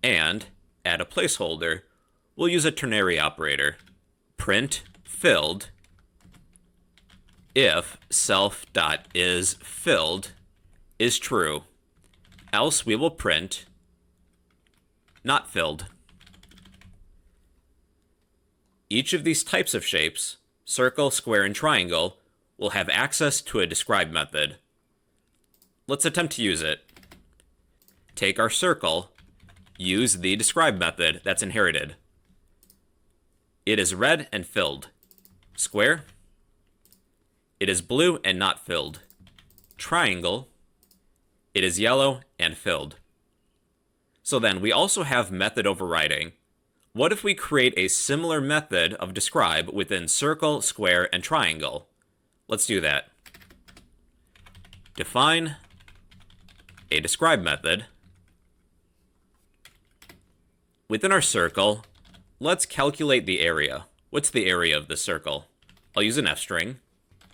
And add a placeholder. We'll use a ternary operator. Print filled if self.isFilled is true. Else we will print not filled. Each of these types of shapes, circle, square, and triangle, will have access to a describe method. Let's attempt to use it. Take our circle, use the describe method that's inherited. It is red and filled. Square. It is blue and not filled. Triangle. It is yellow and filled. So then we also have method overriding. What if we create a similar method of describe within circle, square, and triangle? Let's do that. Define a describe method. Within our circle, let's calculate the area. What's the area of the circle? I'll use an f-string.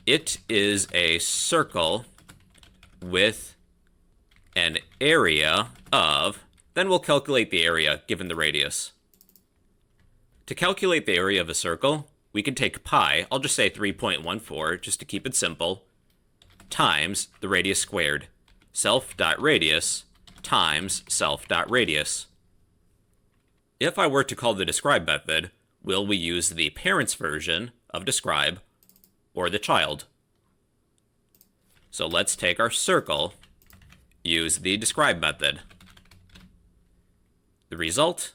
It is a circle with an area of, then we'll calculate the area given the radius. To calculate the area of a circle, we can take pi, I'll just say 3.14 just to keep it simple, times the radius squared. Self.radius times self.radius. If I were to call the describe method, will we use the parent's version of describe or the child? So let's take our circle, use the describe method. The result?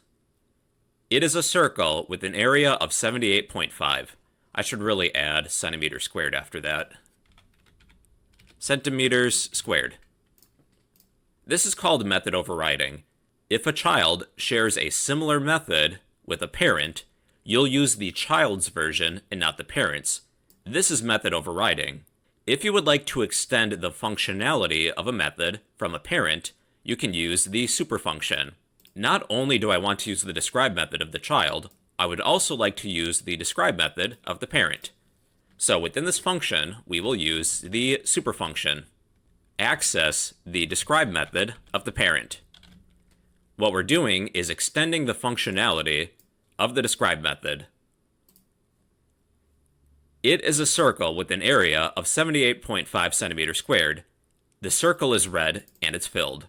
It is a circle with an area of 78.5. I should really add centimeters squared after that. Centimeters squared. This is called method overriding. If a child shares a similar method with a parent, you'll use the child's version and not the parent's. This is method overriding. If you would like to extend the functionality of a method from a parent, you can use the super function. Not only do I want to use the describe method of the child, I would also like to use the describe method of the parent. So within this function, we will use the super function. Access the describe method of the parent. What we're doing is extending the functionality of the describe method. It is a circle with an area of 78.5 centimeters squared. The circle is red and it's filled.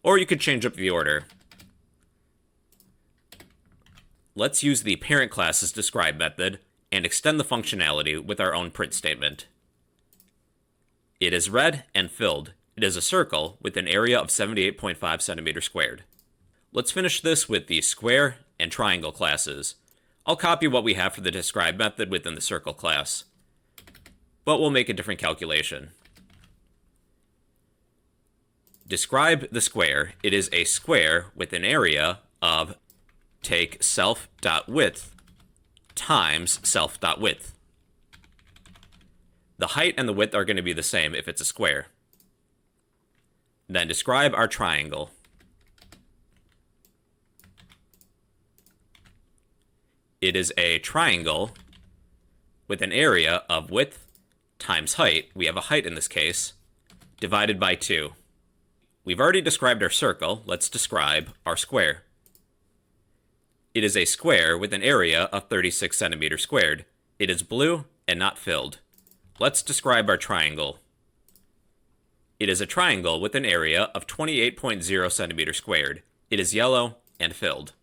Or you could change up the order. Let's use the parent class's describe method and extend the functionality with our own print statement. It is red and filled. It is a circle with an area of 78.5 centimeters squared. Let's finish this with the square and triangle classes. I'll copy what we have for the describe method within the circle class, but we'll make a different calculation. Describe the square. It is a square with an area of take self.width times self.width. The height and the width are going to be the same if it's a square. Then describe our triangle. It is a triangle with an area of width times height. We have a height in this case, divided by 2. We've already described our circle. Let's describe our square. It is a square with an area of 36 centimeters squared. It is blue and not filled. Let's describe our triangle. It is a triangle with an area of 28.0 centimeters squared. It is yellow and filled.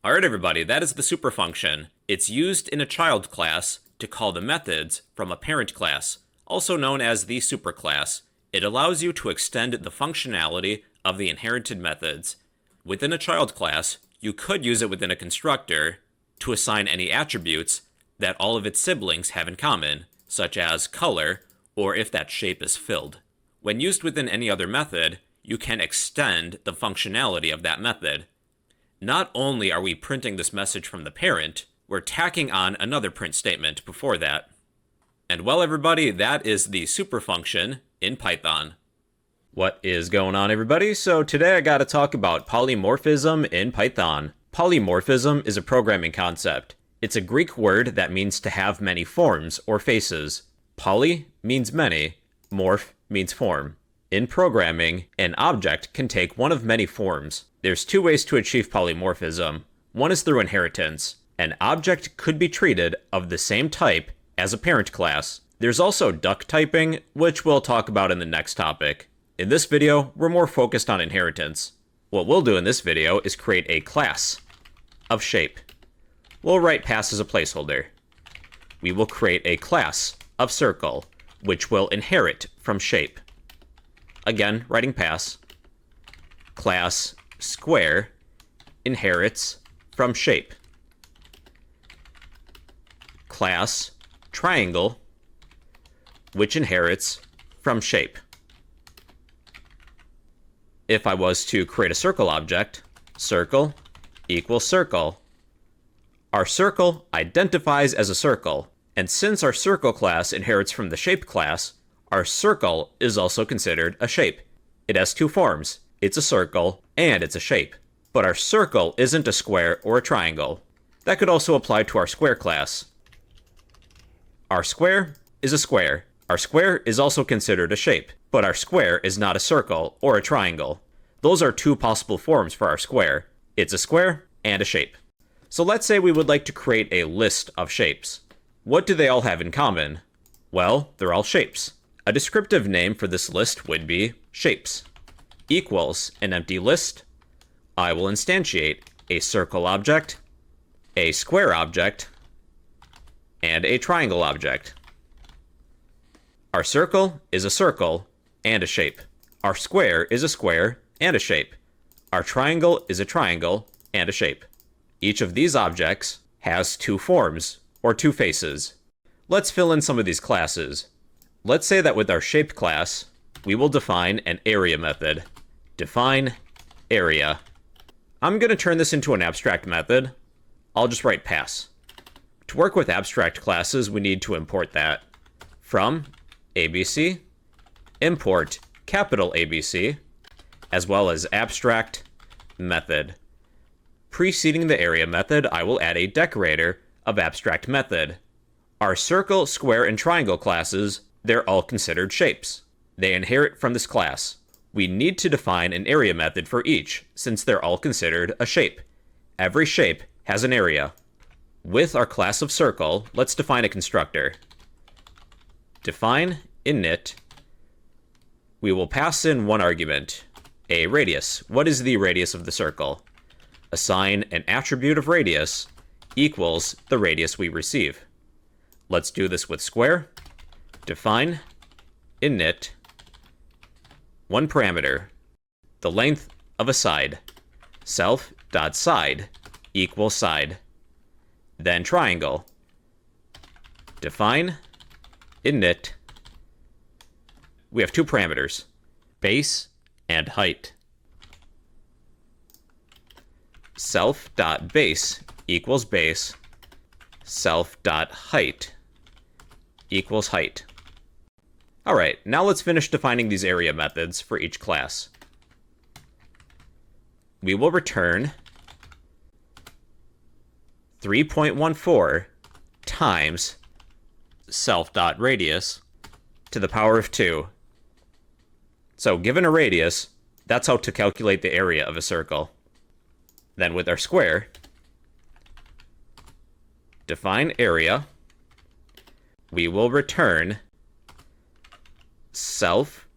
Alright everybody, that is the superfunction. It's used in a child class to call the methods from a parent class, also known as the superclass. It allows you to extend the functionality of the inherited methods. Within a child class, you could use it within a constructor to assign any attributes that all of its siblings have in common, such as color, or if that shape is filled. When used within any other method, you can extend the functionality of that method. Not only are we printing this message from the parent, we're tacking on another print statement before that. And well everybody, that is the superfunction in Python. What is going on everybody? So today I gotta talk about polymorphism in Python. Polymorphism is a programming concept. It's a Greek word that means to have many forms or faces. Poly means many, morph means form. In programming, an object can take one of many forms. There's two ways to achieve polymorphism. One is through inheritance. An object could be treated of the same type as a parent class. There's also duck typing, which we'll talk about in the next topic. In this video, we're more focused on inheritance. What we'll do in this video is create a class of shape. We'll write pass as a placeholder. We will create a class of circle, which will inherit from shape. Again, writing pass. Class square inherits from shape. Class triangle, which inherits from shape. If I was to create a circle object, circle equals circle. Our circle identifies as a circle, and since our circle class inherits from the shape class, our circle is also considered a shape. It has two forms. It's a circle and it's a shape. But our circle isn't a square or a triangle. That could also apply to our square class. Our square is a square. Our square is also considered a shape, but our square is not a circle or a triangle. Those are two possible forms for our square. It's a square and a shape. So let's say we would like to create a list of shapes. What do they all have in common? Well, they're all shapes. A descriptive name for this list would be shapes equals an empty list. I will instantiate a circle object, a square object, and a triangle object. Our circle is a circle and a shape. Our square is a square and a shape. Our triangle is a triangle and a shape. Each of these objects has two forms, or two faces. Let's fill in some of these classes. Let's say that with our shape class, we will define an area method. Define area. I'm going to turn this into an abstract method. I'll just write pass. To work with abstract classes, we need to import that. From ABC, import capital ABC, as well as abstract method. Preceding the area method, I will add a decorator of abstract method. Our circle, square, and triangle classes, they're all considered shapes. They inherit from this class. We need to define an area method for each, since they're all considered a shape. Every shape has an area. With our class of circle, let's define a constructor. Define init. We will pass in one argument, a radius. What is the radius of the circle? Assign an attribute of radius equals the radius we receive. Let's do this with square. Define init one parameter, the length of a side, self.side equals side. Then triangle. Define init. We have two parameters, base and height. Self.base equals base, self.height equals height. Alright, now let's finish defining these area methods for each class. We will return 3.14 times self.radius to the power of 2. So given a radius, that's how to calculate the area of a circle. Then with our square, define area, we will return self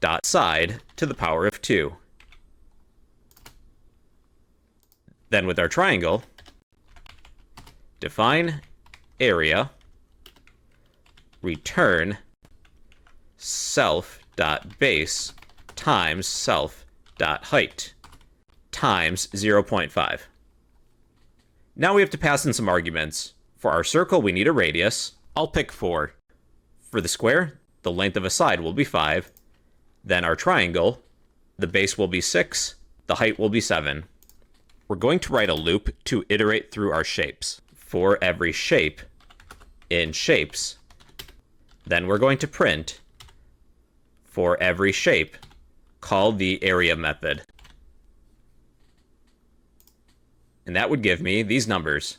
dot side to the power of 2. Then with our triangle, define area, return self.base times self.height times 0.5. Now we have to pass in some arguments. For our circle, we need a radius. I'll pick 4. For the square, the length of a side will be 5. Then our triangle, the base will be 6, the height will be 7. We're going to write a loop to iterate through our shapes. For every shape in shapes, then we're going to print for every shape, call the area method. And that would give me these numbers.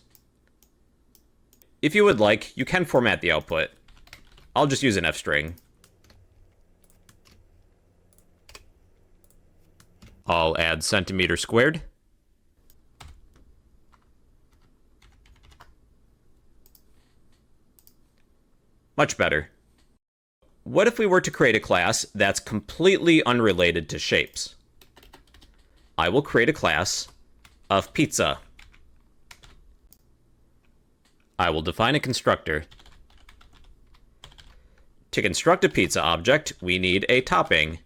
If you would like, you can format the output. I'll just use an F string. I'll add centimeter squared. Much better. What if we were to create a class that's completely unrelated to shapes? I will create a class of pizza. I will define a constructor. To construct a pizza object, we need a topping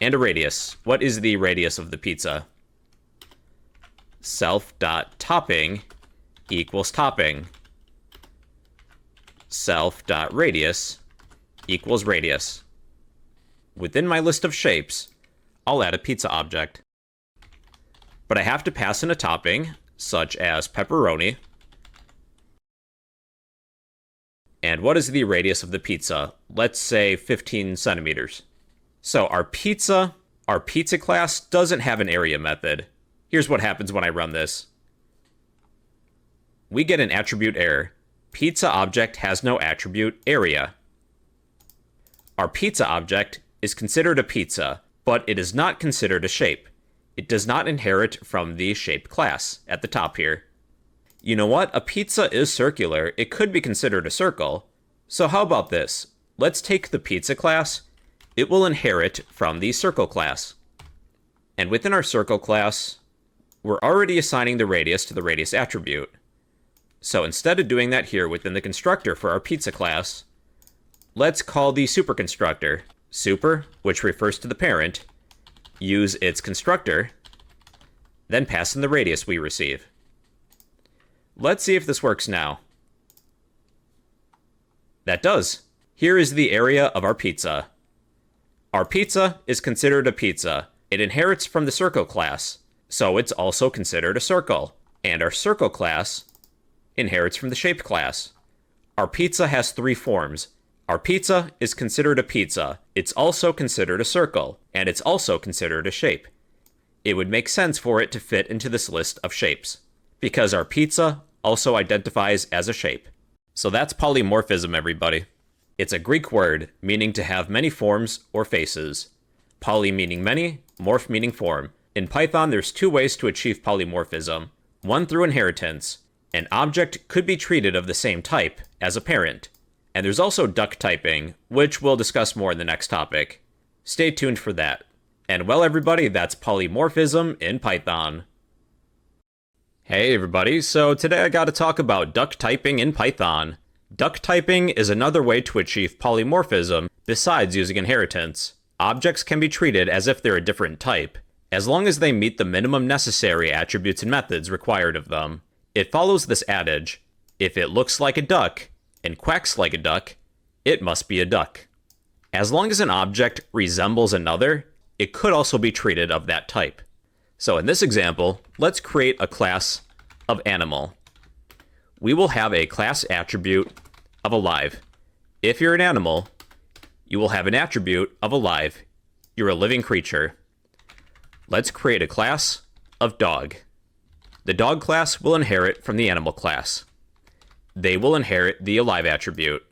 and a radius. What is the radius of the pizza? Self.topping equals topping. Self.radius equals radius. Within my list of shapes, I'll add a pizza object. But I have to pass in a topping, such as pepperoni. And what is the radius of the pizza? Let's say 15 centimeters. So our pizza class doesn't have an area method. Here's what happens when I run this. We get an attribute error. Pizza object has no attribute area. Our pizza object is considered a pizza, but it is not considered a shape. It does not inherit from the shape class at the top here. You know what? A pizza is circular. It could be considered a circle. So how about this? Let's take the pizza class. It will inherit from the circle class. And within our circle class, we're already assigning the radius to the radius attribute. So instead of doing that here within the constructor for our pizza class, let's call the superconstructor. Super, which refers to the parent, use its constructor, then pass in the radius we receive. Let's see if this works now. That does. Here is the area of our pizza. Our pizza is considered a pizza. It inherits from the circle class, so it's also considered a circle. And our circle class inherits from the shape class. Our pizza has 3 forms. Our pizza is considered a pizza. It's also considered a circle, and it's also considered a shape. It would make sense for it to fit into this list of shapes, because our pizza also identifies as a shape. So that's polymorphism, everybody. It's a Greek word meaning to have many forms or faces. Poly meaning many, morph meaning form. In Python, there's 2 ways to achieve polymorphism. One through inheritance. An object could be treated of the same type as a parent. And there's also duck typing, which we'll discuss more in the next topic. Stay tuned for that. And well, everybody, that's polymorphism in Python. Hey everybody, so today I gotta talk about duck typing in Python. Duck typing is another way to achieve polymorphism besides using inheritance. Objects can be treated as if they're a different type, as long as they meet the minimum necessary attributes and methods required of them. It follows this adage: if it looks like a duck and quacks like a duck, it must be a duck. As long as an object resembles another, it could also be treated of that type. So in this example, let's create a class of animal. We will have a class attribute of alive. If you're an animal, you will have an attribute of alive. You're a living creature. Let's create a class of dog. The dog class will inherit from the animal class. They will inherit the alive attribute.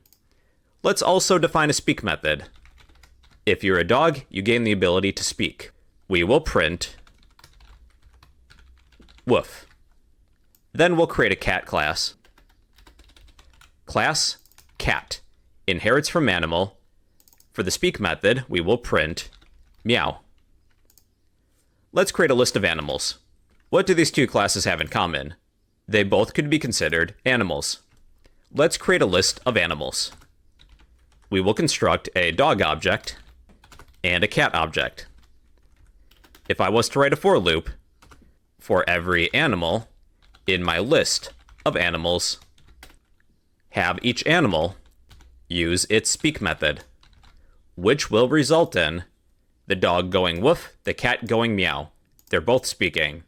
Let's also define a speak method. If you're a dog, you gain the ability to speak. We will print woof. Then we'll create a cat class. Class cat inherits from animal. For the speak method, we will print meow. Let's create a list of animals. What do these two classes have in common? They both could be considered animals. Let's create a list of animals. We will construct a dog object and a cat object. If I was to write a for loop for every animal in my list of animals, have each animal use its speak method, which will result in the dog going woof, the cat going meow. They're both speaking.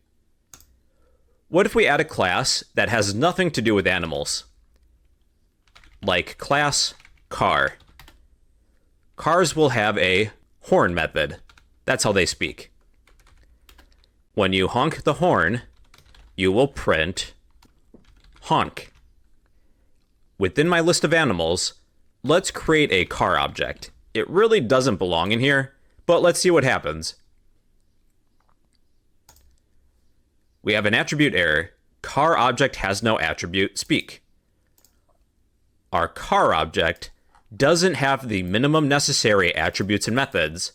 What if we add a class that has nothing to do with animals? Like class car. Cars will have a horn method. That's how they speak. When you honk the horn, you will print honk. Within my list of animals, let's create a car object. It really doesn't belong in here, but let's see what happens. We have an attribute error. Car object has no attribute speak. Our car object doesn't have the minimum necessary attributes and methods.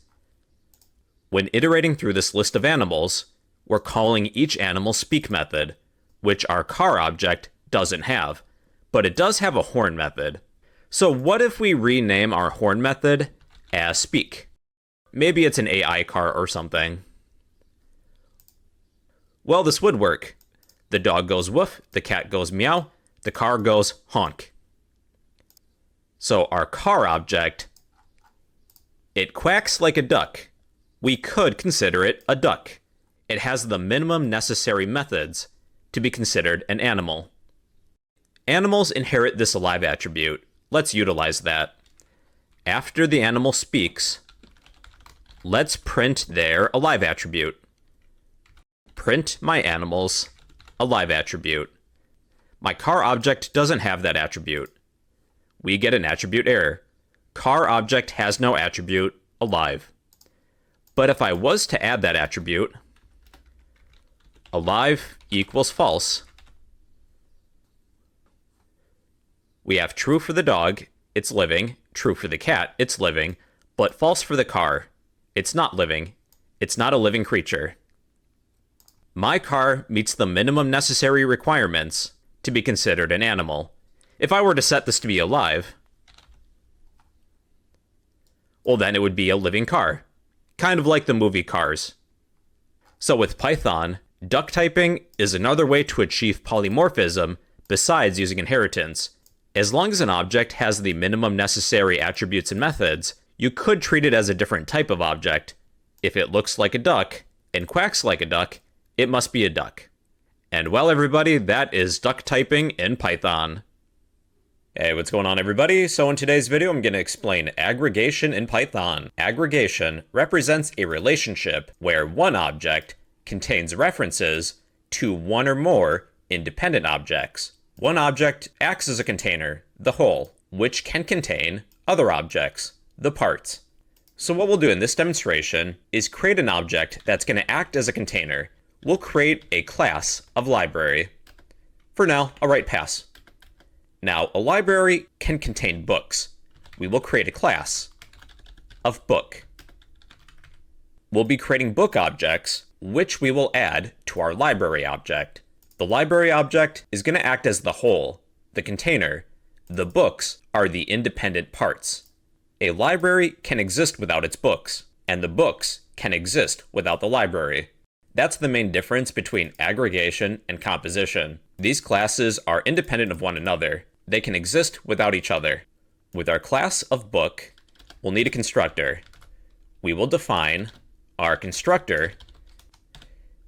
When iterating through this list of animals, we're calling each animal speak method, which our car object doesn't have, but it does have a horn method. So what if we rename our horn method as speak? Maybe it's an AI car or something. Well, this would work. The dog goes woof, the cat goes meow, the car goes honk. So our car object, it quacks like a duck. We could consider it a duck. It has the minimum necessary methods to be considered an animal. Animals inherit this alive attribute. Let's utilize that. After the animal speaks, let's print their alive attribute. Print my animal's alive attribute. My car object doesn't have that attribute. We get an attribute error. Car object has no attribute alive. But if I was to add that attribute, alive equals false, we have true for the dog, it's living, true for the cat, it's living, but false for the car, it's not living, it's not a living creature. My car meets the minimum necessary requirements to be considered an animal. If I were to set this to be alive, well then it would be a living car, kind of like the movie Cars. So with Python, duck typing is another way to achieve polymorphism besides using inheritance. As long as an object has the minimum necessary attributes and methods, you could treat it as a different type of object. If it looks like a duck and quacks like a duck, it must be a duck. And well, everybody, that is duck typing in Python. Hey, what's going on, everybody? So in today's video, I'm going to explain aggregation in Python. Aggregation represents a relationship where one object contains references to one or more independent objects. One object acts as a container, the whole, which can contain other objects, the parts. So what we'll do in this demonstration is create an object that's going to act as a container. We'll create a class of library. For now, I'll write pass. Now, a library can contain books. We will create a class of book. We'll be creating book objects, which we will add to our library object. The library object is going to act as the whole, the container. The books are the independent parts. A library can exist without its books, and the books can exist without the library. That's the main difference between aggregation and composition. These classes are independent of one another. They can exist without each other. With our class of book, we'll need a constructor. We will define our constructor.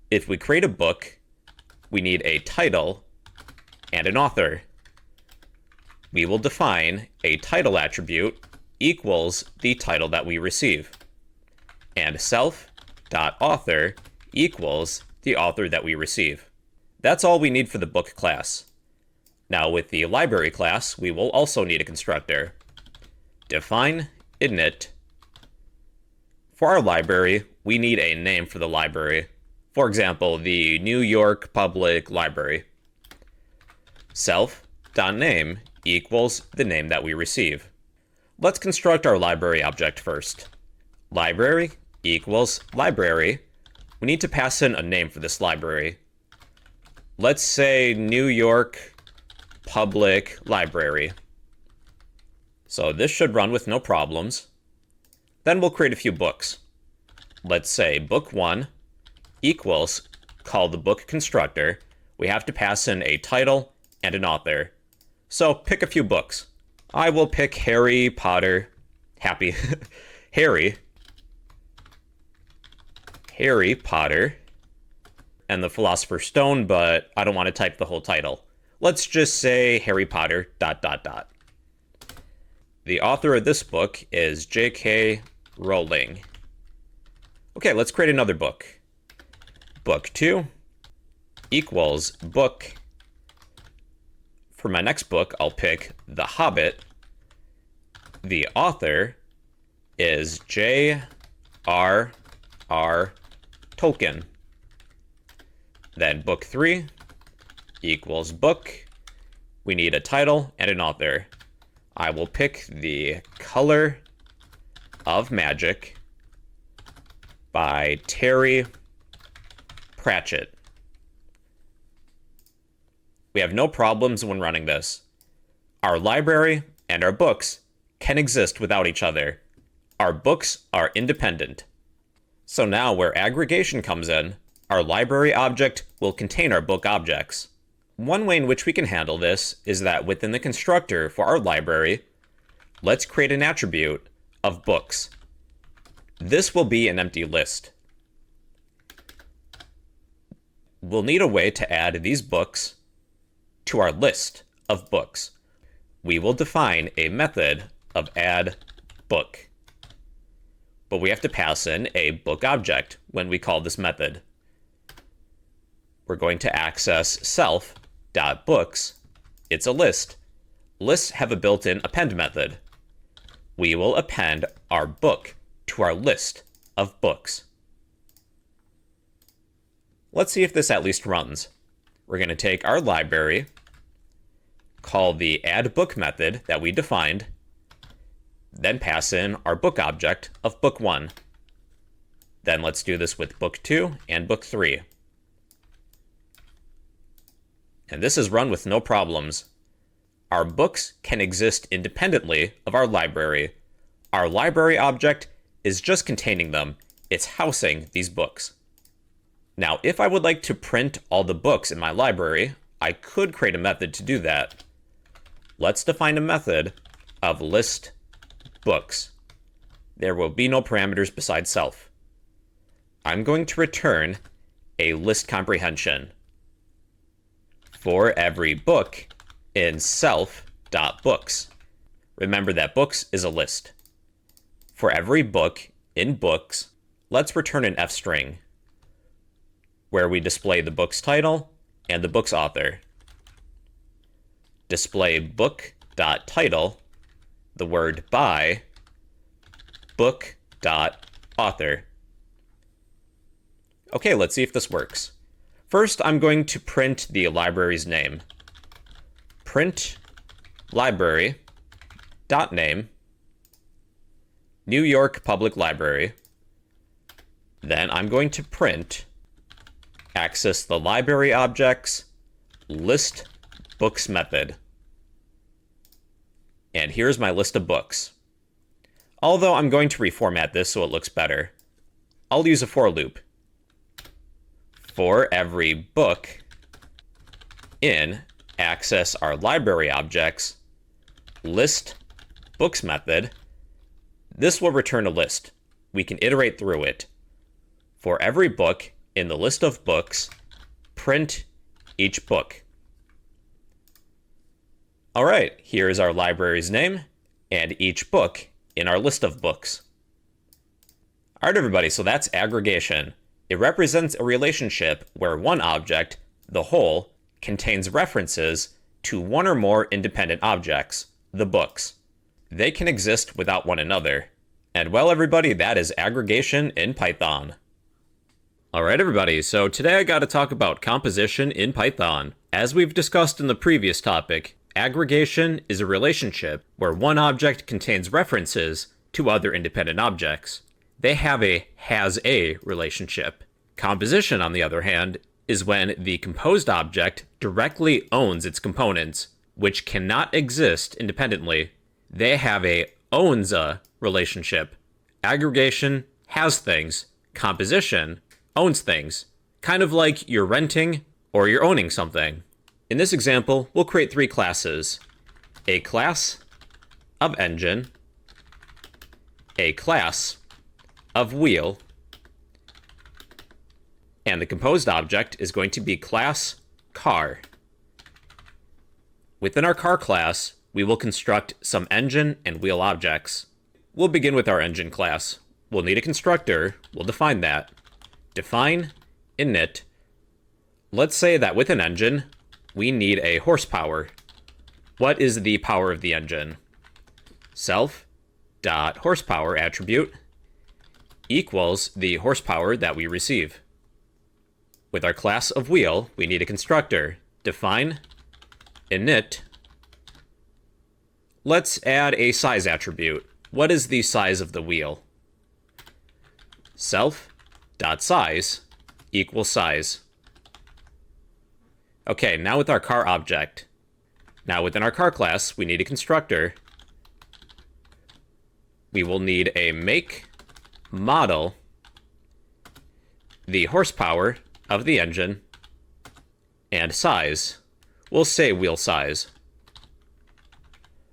If we create a book, we need a title and an author. We will define a title attribute equals the title that we receive, and self.author equals the author that we receive. That's all we need for the book class. Now with the library class, we will also need a constructor. Define init. For our library, we need a name for the library. For example, the New York Public Library. Self.name equals the name that we receive. Let's construct our library object first. Library equals library. We need to pass in a name for this library. Let's say New York Public Library. So this should run with no problems. Then we'll create a few books. Let's say book 1 equals, call the book constructor. We have to pass in a title and an author. So pick a few books. I will pick Harry Potter. Harry Potter and the Philosopher's Stone, but I don't want to type the whole title. Let's just say Harry Potter ... The author of this book is J.K. Rowling. Okay, let's create another book. Book 2 equals book. For my next book, I'll pick The Hobbit. The author is J.R.R. Tolkien. Then book 3 equals book. We need a title and an author. I will pick The Color of Magic by Terry Pratchett. We have no problems when running this. Our library and our books can exist without each other. Our books are independent. So now where aggregation comes in, our library object will contain our book objects. One way in which we can handle this is that within the constructor for our library, let's create an attribute of books. This will be an empty list. We'll need a way to add these books to our list of books. We will define a method of add book. But we have to pass in a book object when we call this method. We're going to access self.books. It's a list. Lists have a built-in append method. We will append our book to our list of books. Let's see if this at least runs. We're going to take our library, call the addBook method that we defined, then pass in our book object of book 1. Then let's do this with book 2 and book 3. And this is run with no problems. Our books can exist independently of our library. Our library object is just containing them. It's housing these books. Now, if I would like to print all the books in my library, I could create a method to do that. Let's define a method of list books. There will be no parameters besides self. I'm going to return a list comprehension for every book in self.books. Remember that books is a list. For every book in books, let's return an F string where we display the book's title and the book's author. Display book.title, the word by, book.author. Okay, let's see if this works. First, I'm going to print the library's name. Print library.name, New York Public Library. Then I'm going to print access the library objects list books method. And here's my list of books. Although I'm going to reformat this so it looks better, I'll use a for loop. For every book in access our library objects list books method, this will return a list. We can iterate through it. For every book in the list of books, print each book. All right, here's our library's name and each book in our list of books. All right, everybody, so that's aggregation. It represents a relationship where one object, the whole, contains references to one or more independent objects, the books. They can exist without one another. And well, everybody, that is aggregation in Python. All right, everybody, so today I got to talk about composition in Python. As we've discussed in the previous topic, Aggregation is a relationship where one object contains references to other independent objects. They have a has-a relationship. Composition, on the other hand, is when the composed object directly owns its components, which cannot exist independently. They have a owns-a relationship. Aggregation has things. Composition owns things. Kind of like you're renting or you're owning something. In this example, we'll create three classes. A class of engine, a class of wheel, and the composed object is going to be class car. Within our car class, we will construct some engine and wheel objects. We'll begin with our engine class. We'll need a constructor. We'll define that. Define init. Let's say that with an engine, we need a horsepower. What is the power of the engine? Self.horsepower attribute equals the horsepower that we receive. With our class of wheel, we need a constructor. Define init. Let's add a size attribute. What is the size of the wheel? Self.size equals size. Okay, now with our car object. Now within our car class, we need a constructor. We will need a make, model, the horsepower of the engine, and size. We'll say wheel size.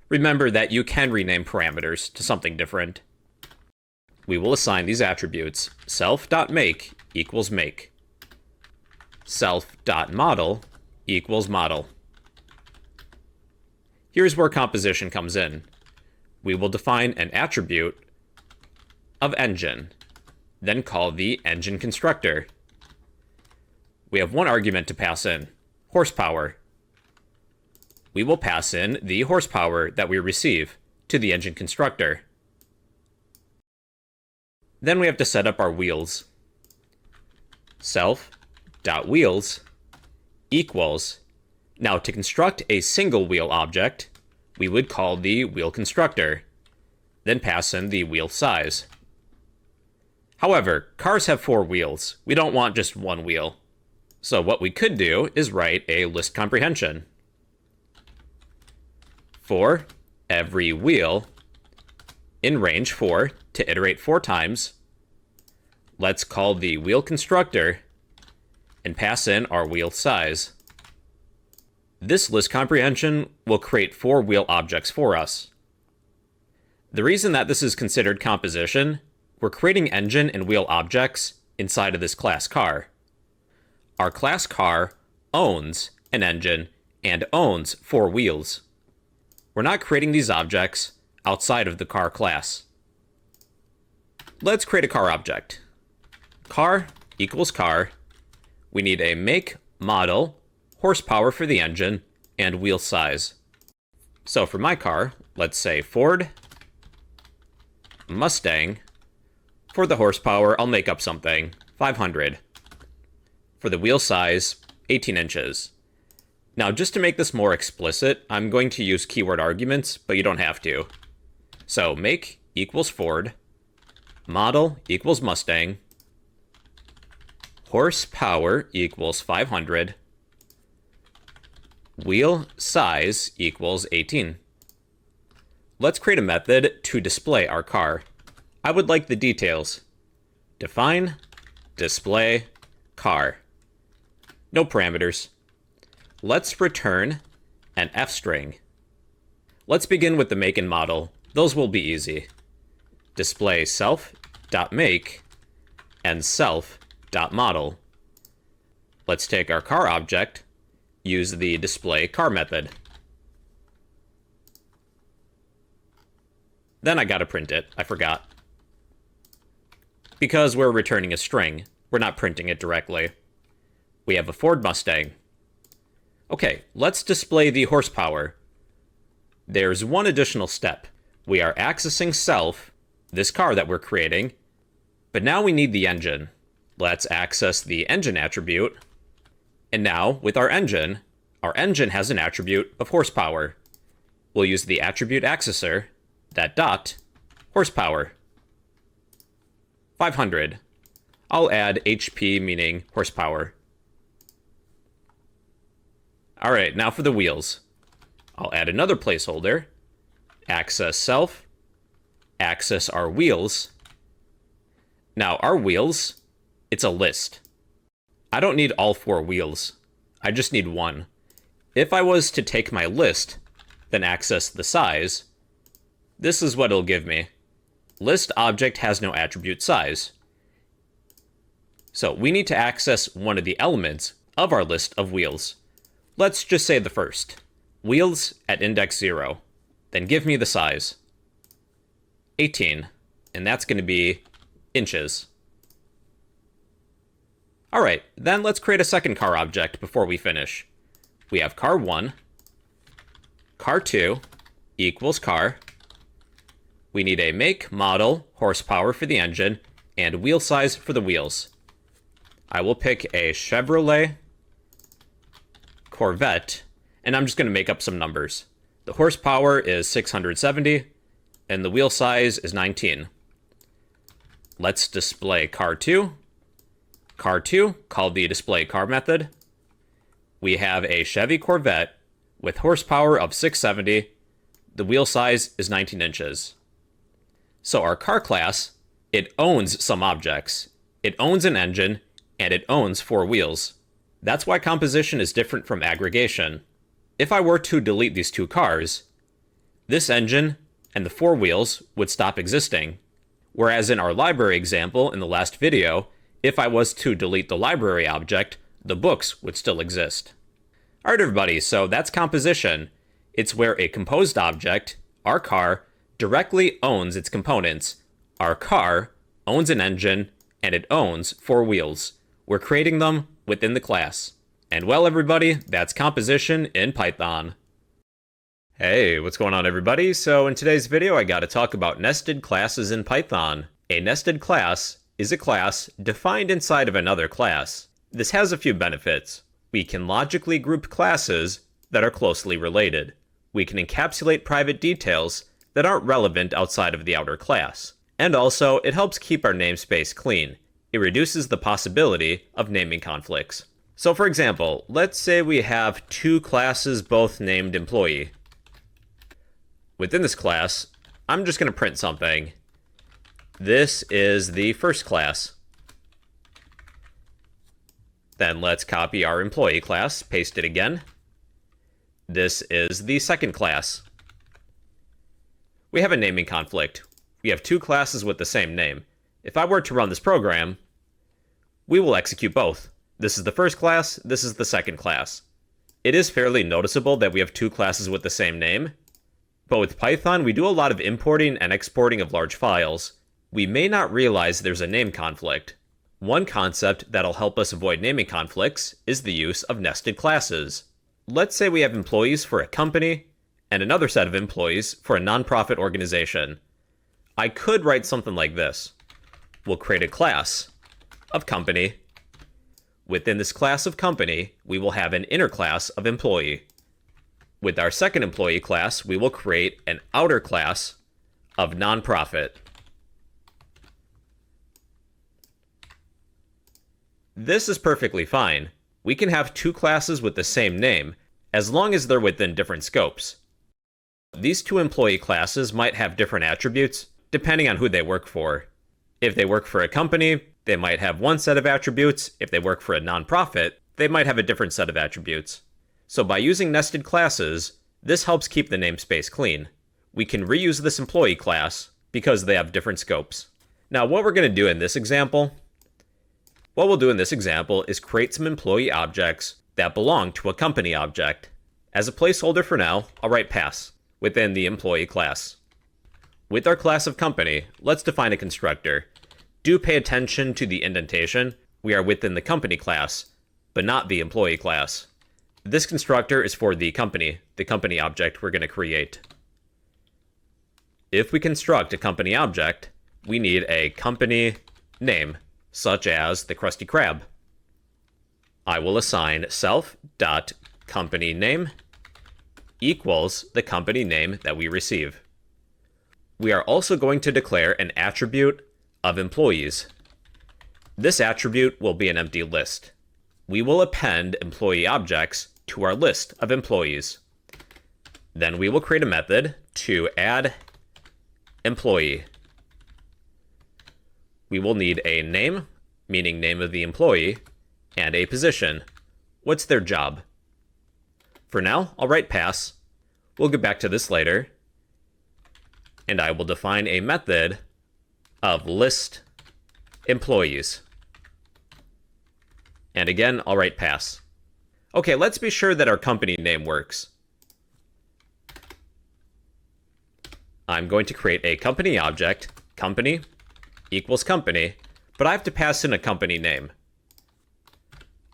Remember that you can rename parameters to something different. We will assign these attributes. Self.make equals make. Self.model equals model. Here's where composition comes in. We will define an attribute of engine, then call the engine constructor. We have one argument to pass in, horsepower. We will pass in the horsepower that we receive to the engine constructor. Then we have to set up our wheels. Self.wheels equals. Now to construct a single wheel object, we would call the wheel constructor, then pass in the wheel size. However, cars have 4 wheels. We don't want just one wheel. So what we could do is write a list comprehension. For every wheel in range 4 to iterate 4 times, let's call the wheel constructor and pass in our wheel size. This list comprehension will create 4 wheel objects for us. The reason that this is considered composition, we're creating engine and wheel objects inside of this class car. Our class car owns an engine and owns 4 wheels. We're not creating these objects outside of the car class. Let's create a car object. Car equals car. We need a make, model, horsepower for the engine, and wheel size. So for my car, let's say Ford Mustang. For the horsepower, I'll make up something, 500. For the wheel size, 18 inches. Now, just to make this more explicit, I'm going to use keyword arguments, but you don't have to. So make equals Ford, model equals Mustang, horsepower equals 500, wheel size equals 18. Let's create a method to display our car. I would like the details. Define display car. No parameters. Let's return an F string. Let's begin with the make and model. Those will be easy. Display self.make and self.model. Let's take our car object, use the display car method. Then I gotta print it. I forgot. Because we're returning a string, we're not printing it directly. We have a Ford Mustang. Okay, let's display the horsepower. There's one additional step. We are accessing self, this car that we're creating, but now we need the engine. Let's access the engine attribute. And now, with our engine, Our engine has an attribute of horsepower. We'll use the attribute accessor, that dot, horsepower. 500. I'll add HP, meaning horsepower. All right, now for the wheels. I'll add another placeholder, access self, access our wheels. Now, our wheels, it's a list. I don't need all 4 wheels. I just need one. If I was to take my list, then access the size, this is what it'll give me. List object has no attribute size. So we need to access one of the elements of our list of wheels. Let's just say the first. Wheels at index 0. Then give me the size. 18. And that's going to be inches. All right, then let's create a second car object before we finish. We have car 1, car 2 equals car. We need a make, model, horsepower for the engine, and wheel size for the wheels. I will pick a Chevrolet Corvette, and I'm just going to make up some numbers. The horsepower is 670, and the wheel size is 19. Let's display car 2. Car 2, called the display car method. We have a Chevy Corvette with horsepower of 670. The wheel size is 19 inches. So our car class, it owns some objects. It owns an engine, and it owns 4 wheels. That's why composition is different from aggregation. If I were to delete these 2 cars, this engine and the 4 wheels would stop existing. Whereas in our library example in the last video, if I was to delete the library object, the books would still exist. All right, everybody, so that's composition. It's where a composed object, our car, directly owns its components. Our car owns an engine, and it owns 4 wheels. We're creating them within the class. And well, everybody, that's composition in Python. Hey, what's going on, everybody? So in today's video, I got to talk about nested classes in Python. A nested class is a class defined inside of another class. This has a few benefits. We can logically group classes that are closely related. We can encapsulate private details that aren't relevant outside of the outer class. And also, it helps keep our namespace clean. It reduces the possibility of naming conflicts. So for example, let's say we have 2 classes both named employee. Within this class, I'm just going to print something. This is the first class. Then let's copy our employee class, paste it again. This is the second class. We have a naming conflict. We have 2 classes with the same name. If I were to run this program, we will execute both. This is the first class, this is the second class. It is fairly noticeable that we have 2 classes with the same name, but with Python, we do a lot of importing and exporting of large files. We may not realize there's a name conflict. One concept that'll help us avoid naming conflicts is the use of nested classes. Let's say we have employees for a company and another set of employees for a nonprofit organization. I could write something like this. We'll create a class of company. Within this class of company, we will have an inner class of employee. With our second employee class, we will create an outer class of nonprofit. This is perfectly fine. We can have 2 classes with the same name, as long as they're within different scopes. These 2 employee classes might have different attributes, depending on who they work for. If they work for a company, they might have one set of attributes. If they work for a nonprofit, they might have a different set of attributes. So by using nested classes, this helps keep the namespace clean. We can reuse this employee class because they have different scopes. Now, what we're going to do in this example, is create some employee objects that belong to a company object. As a placeholder for now, I'll write pass within the employee class. With our class of company, let's define a constructor. Do pay attention to the indentation. We are within the company class, but not the employee class. This constructor is for the company object we're going to create. If we construct a company object, we need a company name, such as the Krusty Krab. I will assign self.company company name equals the company name that we receive. We are also going to declare an attribute of employees. This attribute will be an empty list. We will append employee objects to our list of employees. Then we will create a method to add employee. We will need a name, meaning name of the employee, and a position. What's their job? For now, I'll write pass. We'll get back to this later. And I will define a method of list employees. And again, I'll write pass. Okay, let's be sure that our company name works. I'm going to create a company object, company equals company, but I have to pass in a company name.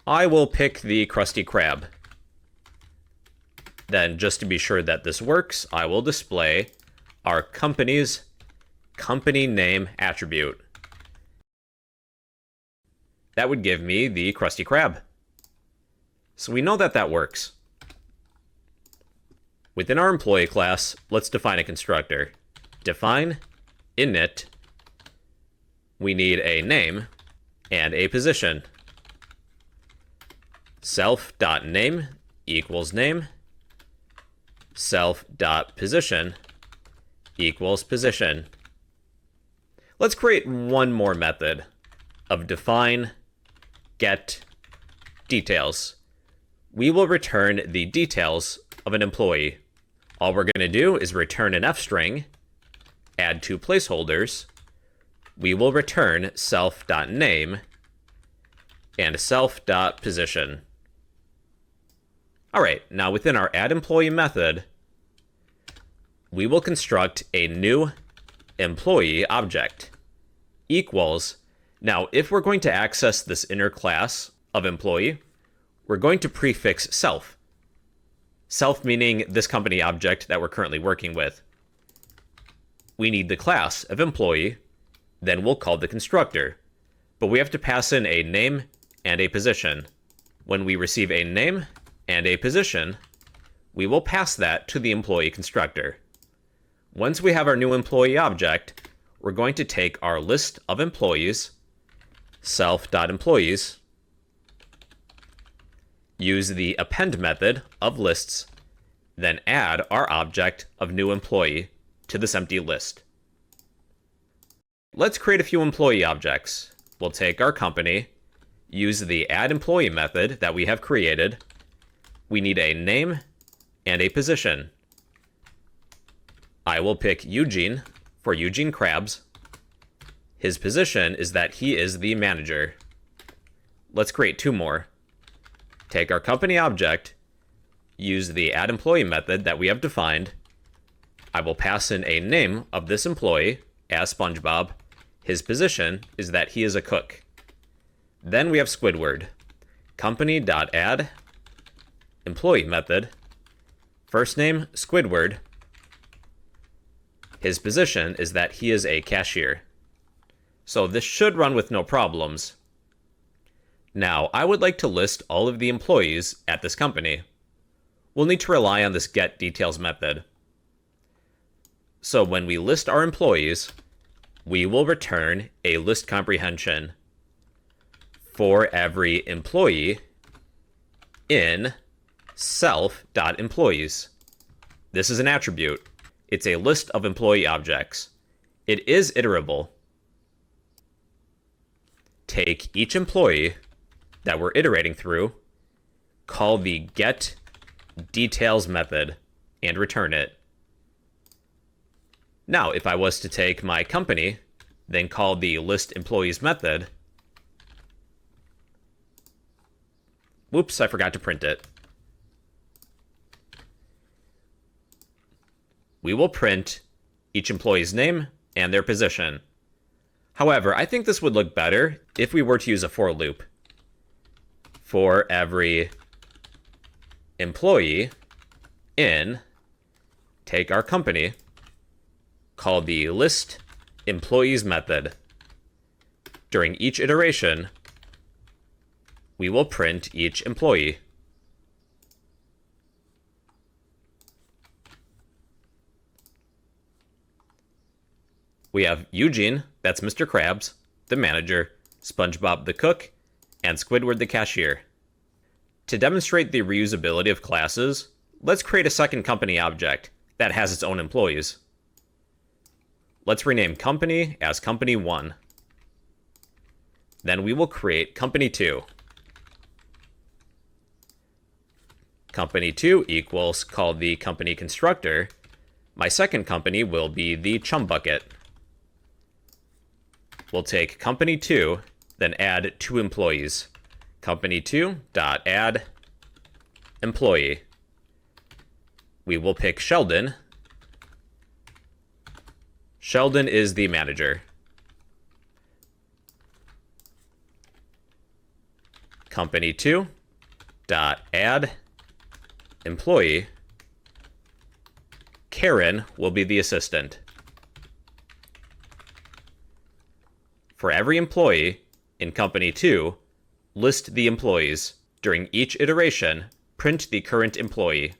I will pick the Krusty Krab. Then, just to be sure that this works, I will display our company's company name attribute. That would give me the Krusty Krab. So we know that that works. Within our employee class, let's define a constructor. Define init. We need a name and a position. Self.name equals name. Self.position equals position. Let's create one more method of define get details. We will return the details of an employee. All we're going to do is return an f string, add two placeholders. We will return self.name and self.position. All right, now within our add employee method, we will construct a new employee object equals. Now, if we're going to access this inner class of employee, we're going to prefix self. Self meaning this company object that we're currently working with. We need the class of employee, then we'll call the constructor. But we have to pass in a name and a position. When we receive a name and a position, we will pass that to the employee constructor. Once we have our new employee object, we're going to take our list of employees, self.employees, use the append method of lists, then add our object of new employee to this empty list. Let's create a few employee objects. We'll take our company, use the add employee method that we have created. We need a name and a position. I will pick Eugene for Eugene Krabs. His position is that he is the manager. Let's create two more. Take our company object, use the add employee method that we have defined. I will pass in a name of this employee as SpongeBob. His position is that he is a cook. Then we have Squidward. Company.add employee method. First name, Squidward. His position is that he is a cashier. So this should run with no problems. Now, I would like to list all of the employees at this company. We'll need to rely on this get details method. So when we list our employees, we will return a list comprehension for every employee in self.employees. This is an attribute. It's a list of employee objects. It is iterable. Take each employee that we're iterating through, call the get details method, and return it. Now, if I was to take my company, then call the list employees method. Whoops, I forgot to print it. We will print each employee's name and their position. However, I think this would look better if we were to use a for loop. For every employee in, take our company, call the list employees method. During each iteration, we will print each employee. We have Eugene, that's Mr. Krabs, the manager, SpongeBob the cook, and Squidward the cashier. To demonstrate the reusability of classes, let's create a second company object that has its own employees. Let's rename company as company1. Then we will create company2. Company2 equals, call the company constructor. My second company will be the chum bucket. We'll take company2, then add 2 employees. Company2.add employee. We will pick Sheldon. Sheldon is the manager. Company2.add employee. Karen will be the assistant. For every employee in company2, list the employees. During each iteration, print the current employee.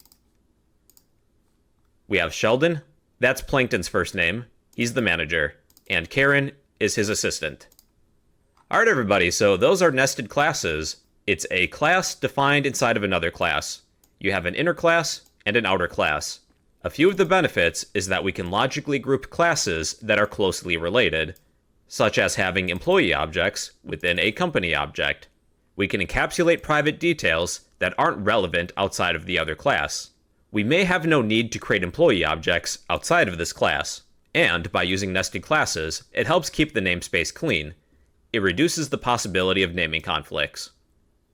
We have Sheldon, that's Plankton's first name, he's the manager, and Karen is his assistant. Alright everybody, so those are nested classes. It's a class defined inside of another class. You have an inner class and an outer class. A few of the benefits is that we can logically group classes that are closely related, such as having employee objects within a company object. We can encapsulate private details that aren't relevant outside of the other class. We may have no need to create employee objects outside of this class, and by using nested classes, it helps keep the namespace clean. It reduces the possibility of naming conflicts.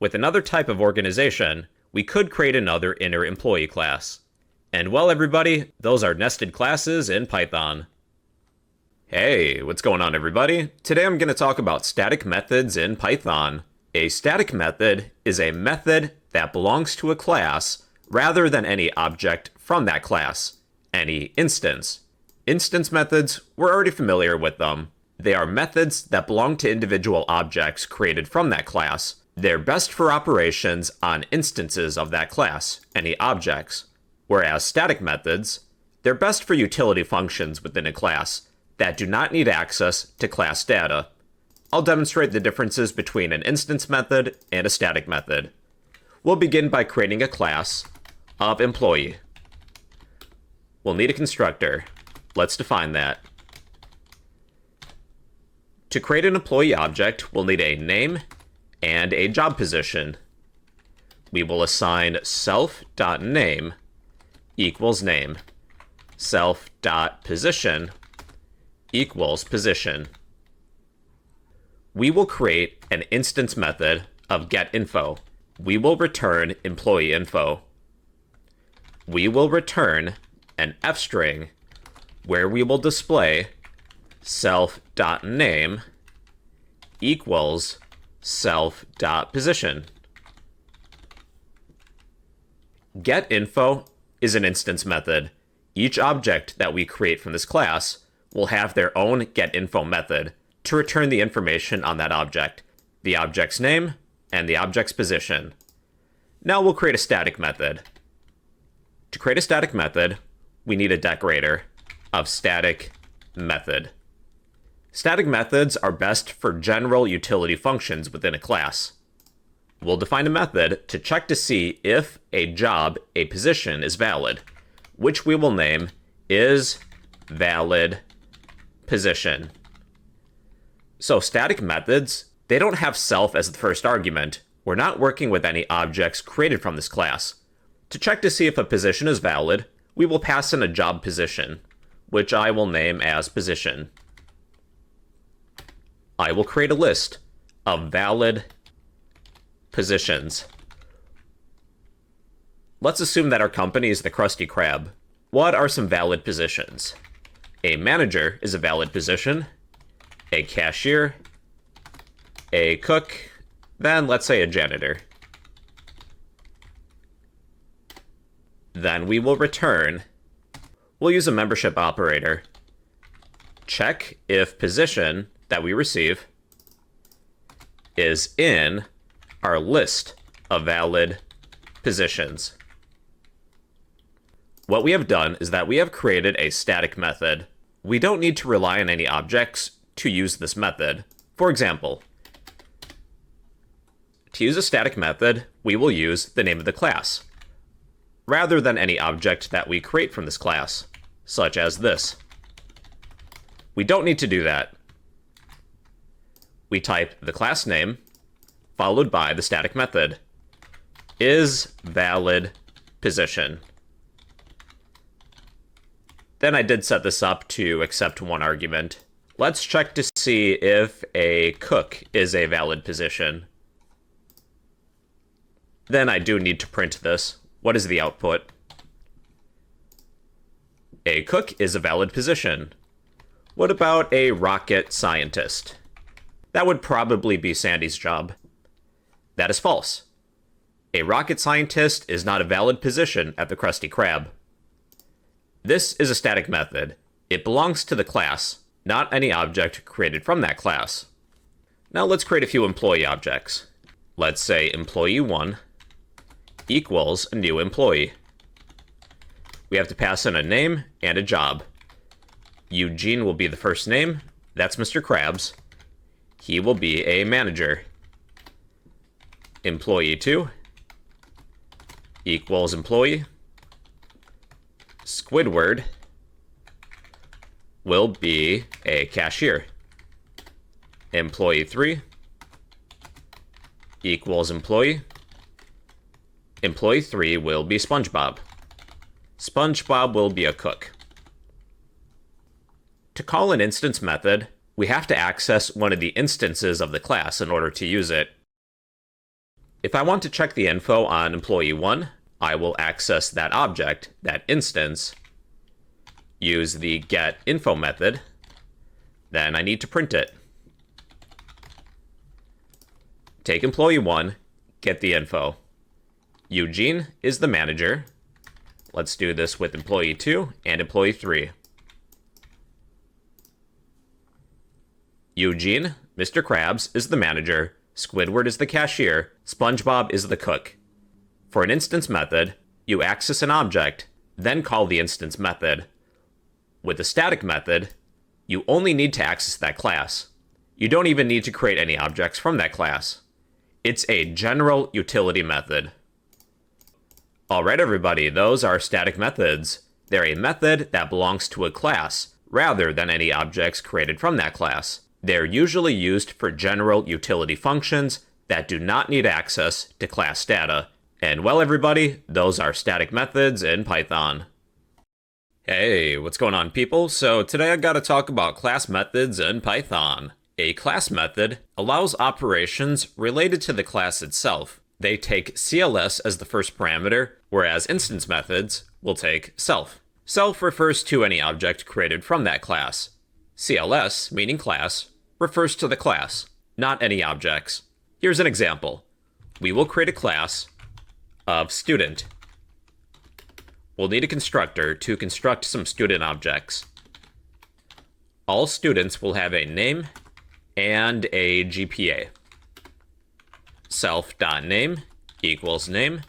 With another type of organization, we could create another inner employee class. And well everybody, those are nested classes in Python. Hey, what's going on everybody? Today I'm going to talk about static methods in Python. A static method is a method that belongs to a class rather than any object from that class, any instance. Instance methods, we're already familiar with them. They are methods that belong to individual objects created from that class. They're best for operations on instances of that class, any objects. Whereas static methods, they're best for utility functions within a class that do not need access to class data. I'll demonstrate the differences between an instance method and a static method. We'll begin by creating a class of employee. We'll need a constructor. Let's define that. To create an employee object, we'll need a name and a job position. We will assign self.name equals name, self.position equals position. We will create an instance method of getInfo. We will return employee info. We will return an f-string where we will display self.name equals self.position. GetInfo is an instance method. Each object that we create from this class will have their own getInfo method to return the information on that object, the object's name, and the object's position. Now we'll create a static method. To create a static method, we need a decorator of static method. Static methods are best for general utility functions within a class. We'll define a method to check to see if a job, a position, is valid, which we will name isValidPosition. So static methods, they don't have self as the first argument. We're not working with any objects created from this class. To check to see if a position is valid, we will pass in a job position, which I will name as position. I will create a list of valid positions. Let's assume that our company is the Krusty Krab. What are some valid positions? A manager is a valid position, a cashier, a cook, then let's say a janitor. Then we will return, we'll use a membership operator. Check if position that we receive is in our list of valid positions. What we have done is that we have created a static method. we don't need to rely on any objects to use this method. For example, to use a static method, we will use the name of the class, rather than any object that we create from this class, such as this. We don't need to do that. We type the class name, followed by the static method, is valid position. Then I did set this up to accept one argument. Let's check to see if a cook is a valid position. Then I do need to print this. What is the output? A cook is a valid position. What about a rocket scientist? That would probably be Sandy's job. That is false. A rocket scientist is not a valid position at the Krusty Krab. This is a static method. It belongs to the class, not any object created from that class. Now let's create a few employee objects. Let's say employee1 equals a new employee. We have to pass in a name and a job. Eugene will be the first name. That's Mr. Krabs. He will be a manager. Employee2 equals employee. Squidward will be a cashier. Employee3 equals employee. Employee3 will be SpongeBob. SpongeBob will be a cook. To call an instance method, we have to access one of the instances of the class in order to use it. If I want to check the info on employee1, I will access that object, that instance, use the getInfo method, then I need to print it. Take employee1, get the info. Eugene is the manager. Let's do this with employee2 and employee3. Eugene, Mr. Krabs, is the manager. Squidward is the cashier. SpongeBob is the cook. For an instance method, you access an object, then call the instance method. With a static method, you only need to access that class. You don't even need to create any objects from that class. It's a general utility method. Alright everybody, those are static methods. They're a method that belongs to a class, rather than any objects created from that class. They're usually used for general utility functions that do not need access to class data. And well everybody, those are static methods in Python. Hey, what's going on people? So today I gotta talk about class methods in Python. A class method allows operations related to the class itself. They take CLS as the first parameter, whereas instance methods will take self. Self refers to any object created from that class. CLS, meaning class, refers to the class, not any objects. Here's an example. We will create a class of student. We'll need a constructor to construct some student objects. All students will have a name and a GPA. Self.name equals name.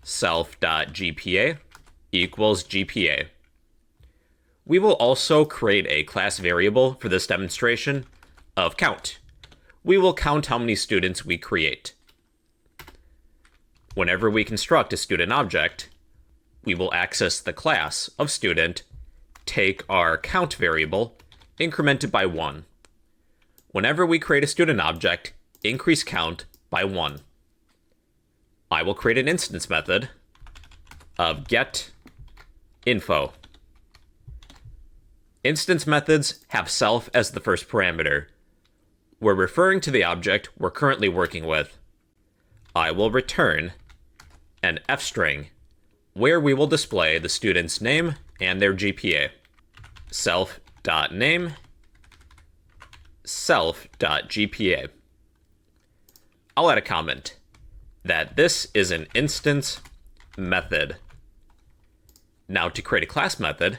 Self.gpa equals GPA. We will also create a class variable for this demonstration of count. We will count how many students we create. Whenever we construct a student object, we will access the class of student, take our count variable, increment it by 1. Whenever we create a student object, increase count by 1. I will create an instance method of getInfo. Instance methods have self as the first parameter. We're referring to the object we're currently working with. I will return an f-string where we will display the student's name and their GPA. Self.name, self.gpa. I'll add a comment that this is an instance method. Now to create a class method,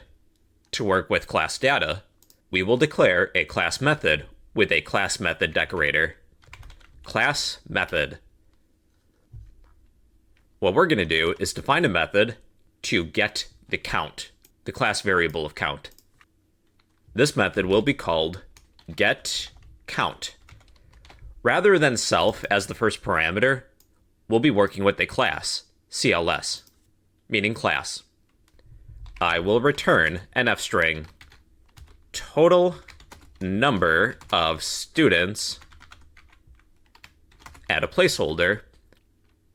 to work with class data, we will declare a class method with a class method decorator. Class method. What we're going to do is define a method to get the count, the class variable of count. this method will be called getCount. Rather than self as the first parameter, we'll be working with a class, CLS, meaning class. I will return an f string, total number of students, add a placeholder,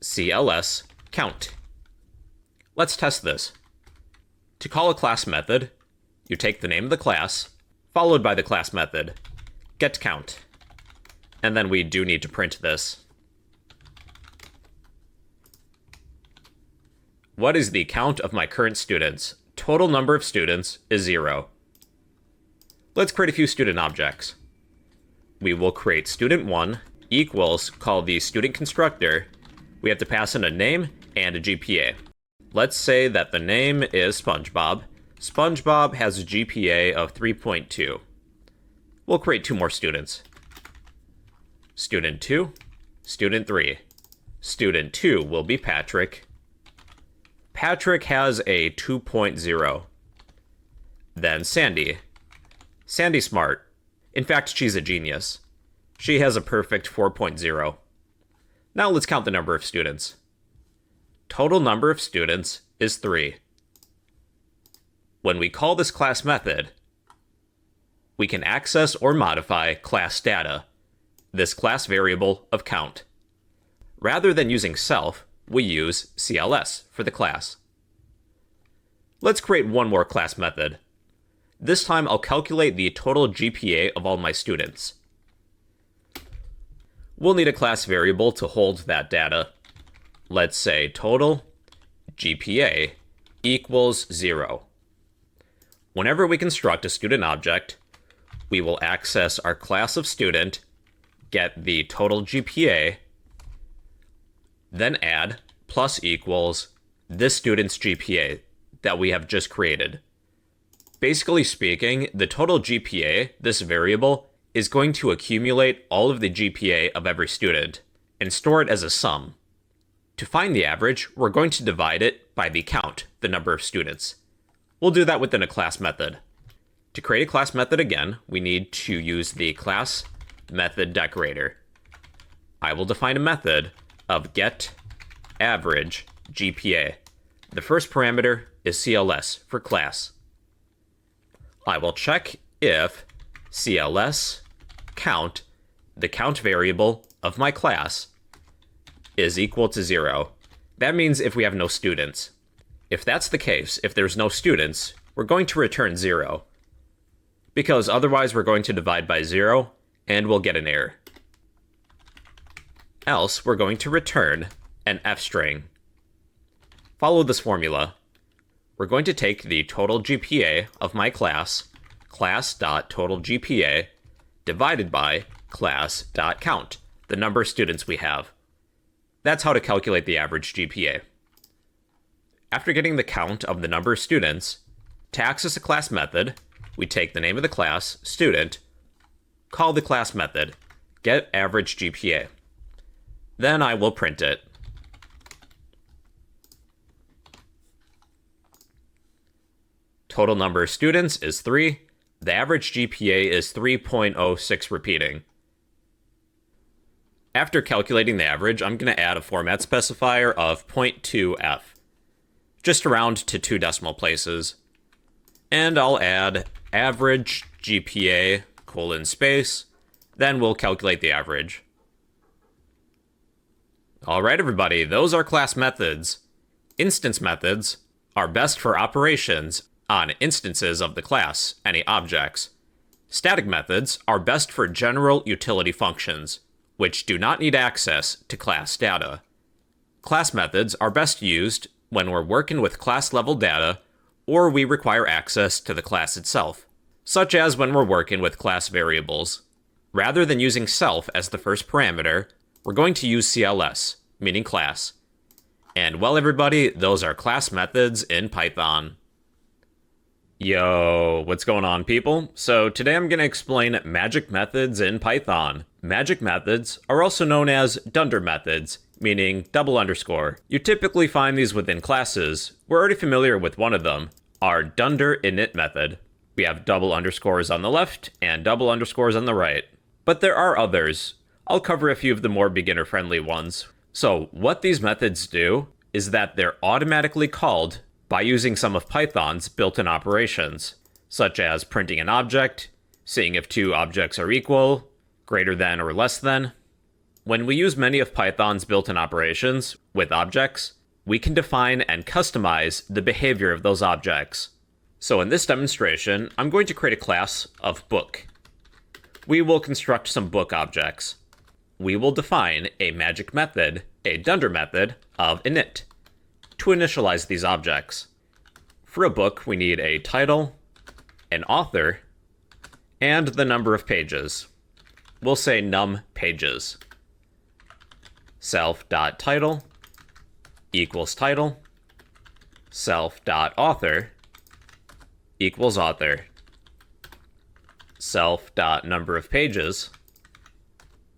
CLS count. Let's test this. To call a class method, you take the name of the class, followed by the class method, getCount. And then we do need to print this. What is the count of my current students? Total number of students is 0. Let's create a few student objects. We will create student1 equals, call the student constructor. We have to pass in a name and a GPA. Let's say that the name is SpongeBob. SpongeBob has a GPA of 3.2. We'll create 2 more students. Student 2, student 3. Student 2 will be Patrick. Patrick has a 2.0. Then Sandy. Sandy's smart. In fact, she's a genius. She has a perfect 4.0. Now let's count the number of students. Total number of students is 3. When we call this class method, we can access or modify class data, this class variable of count. Rather than using self, we use CLS for the class. Let's create one more class method. This time I'll calculate the total GPA of all my students. We'll need a class variable to hold that data. Let's say total GPA equals 0. Whenever we construct a student object, we will access our class of student, get the total GPA, then add plus equals this student's GPA that we have just created. Basically speaking, the total GPA, this variable, is going to accumulate all of the GPA of every student and store it as a sum. To find the average, we're going to divide it by the count, the number of students. We'll do that within a class method. To create a class method again, we need to use the class method decorator. I will define a method of getAverage GPA. The first parameter is CLS for class. I will check if CLS count, the count variable of my class, is equal to 0. That means if we have no students. If that's the case, if there's no students, we're going to return 0. Because otherwise we're going to divide by 0 and we'll get an error. Else we're going to return an f string. Follow this formula. We're going to take the total GPA of my class, class.totalGPA, divided by class.count, the number of students we have. That's how to calculate the average GPA. After getting the count of the number of students, to access a class method, we take the name of the class, student, call the class method, getAverageGPA. Then I will print it. Total number of students is 3. The average GPA is 3.06 repeating. After calculating the average, I'm going to add a format specifier of 0.2f, just around to 2 decimal places. And I'll add average GPA :space, then we'll calculate the average. Alright everybody, those are class methods. Instance methods are best for operations on instances of the class, any objects. Static methods are best for general utility functions, which do not need access to class data. Class methods are best used when we're working with class-level data or we require access to the class itself, such as when we're working with class variables. Rather than using self as the first parameter, we're going to use CLS, meaning class. And well everybody, those are class methods in Python. Yo, what's going on people? So today I'm going to explain magic methods in Python. Magic methods are also known as dunder methods, meaning double underscore. You typically find these within classes. We're already familiar with one of them, our dunder init method. We have double underscores on the left and double underscores on the right. But there are others. I'll cover a few of the more beginner-friendly ones. So what these methods do is that they're automatically called by using some of Python's built-in operations, such as printing an object, seeing if two objects are equal, greater than or less than. When we use many of Python's built-in operations with objects, we can define and customize the behavior of those objects. So in this demonstration, I'm going to create a class of book. We will construct some book objects. We will define a magic method, a dunder method, of init to initialize these objects. For a book, we need a title, an author, and the number of pages. We'll say num pages. Self.title equals title. Self.author equals author. Self.number of pages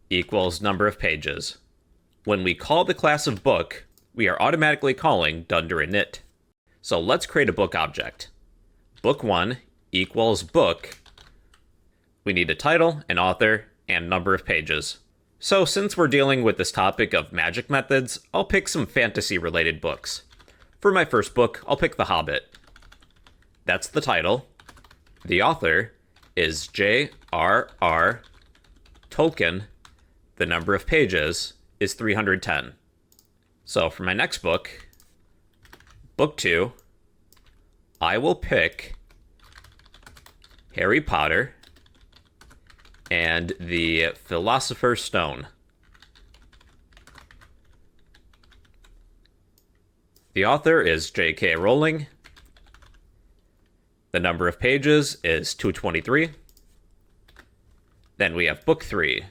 equals number of pages. When we call the class of book, we are automatically calling dunder init. So let's create a book object. Book1 equals book. We need a title, an author, and number of pages. So since we're dealing with this topic of magic methods, I'll pick some fantasy-related books. For my first book, I'll pick The Hobbit. That's the title. The author is J.R.R. Tolkien. The number of pages is 310. So for my next book, book 2, I will pick Harry Potter and the Philosopher's Stone. The author is J.K. Rowling. The number of pages is 223. Then we have book 3.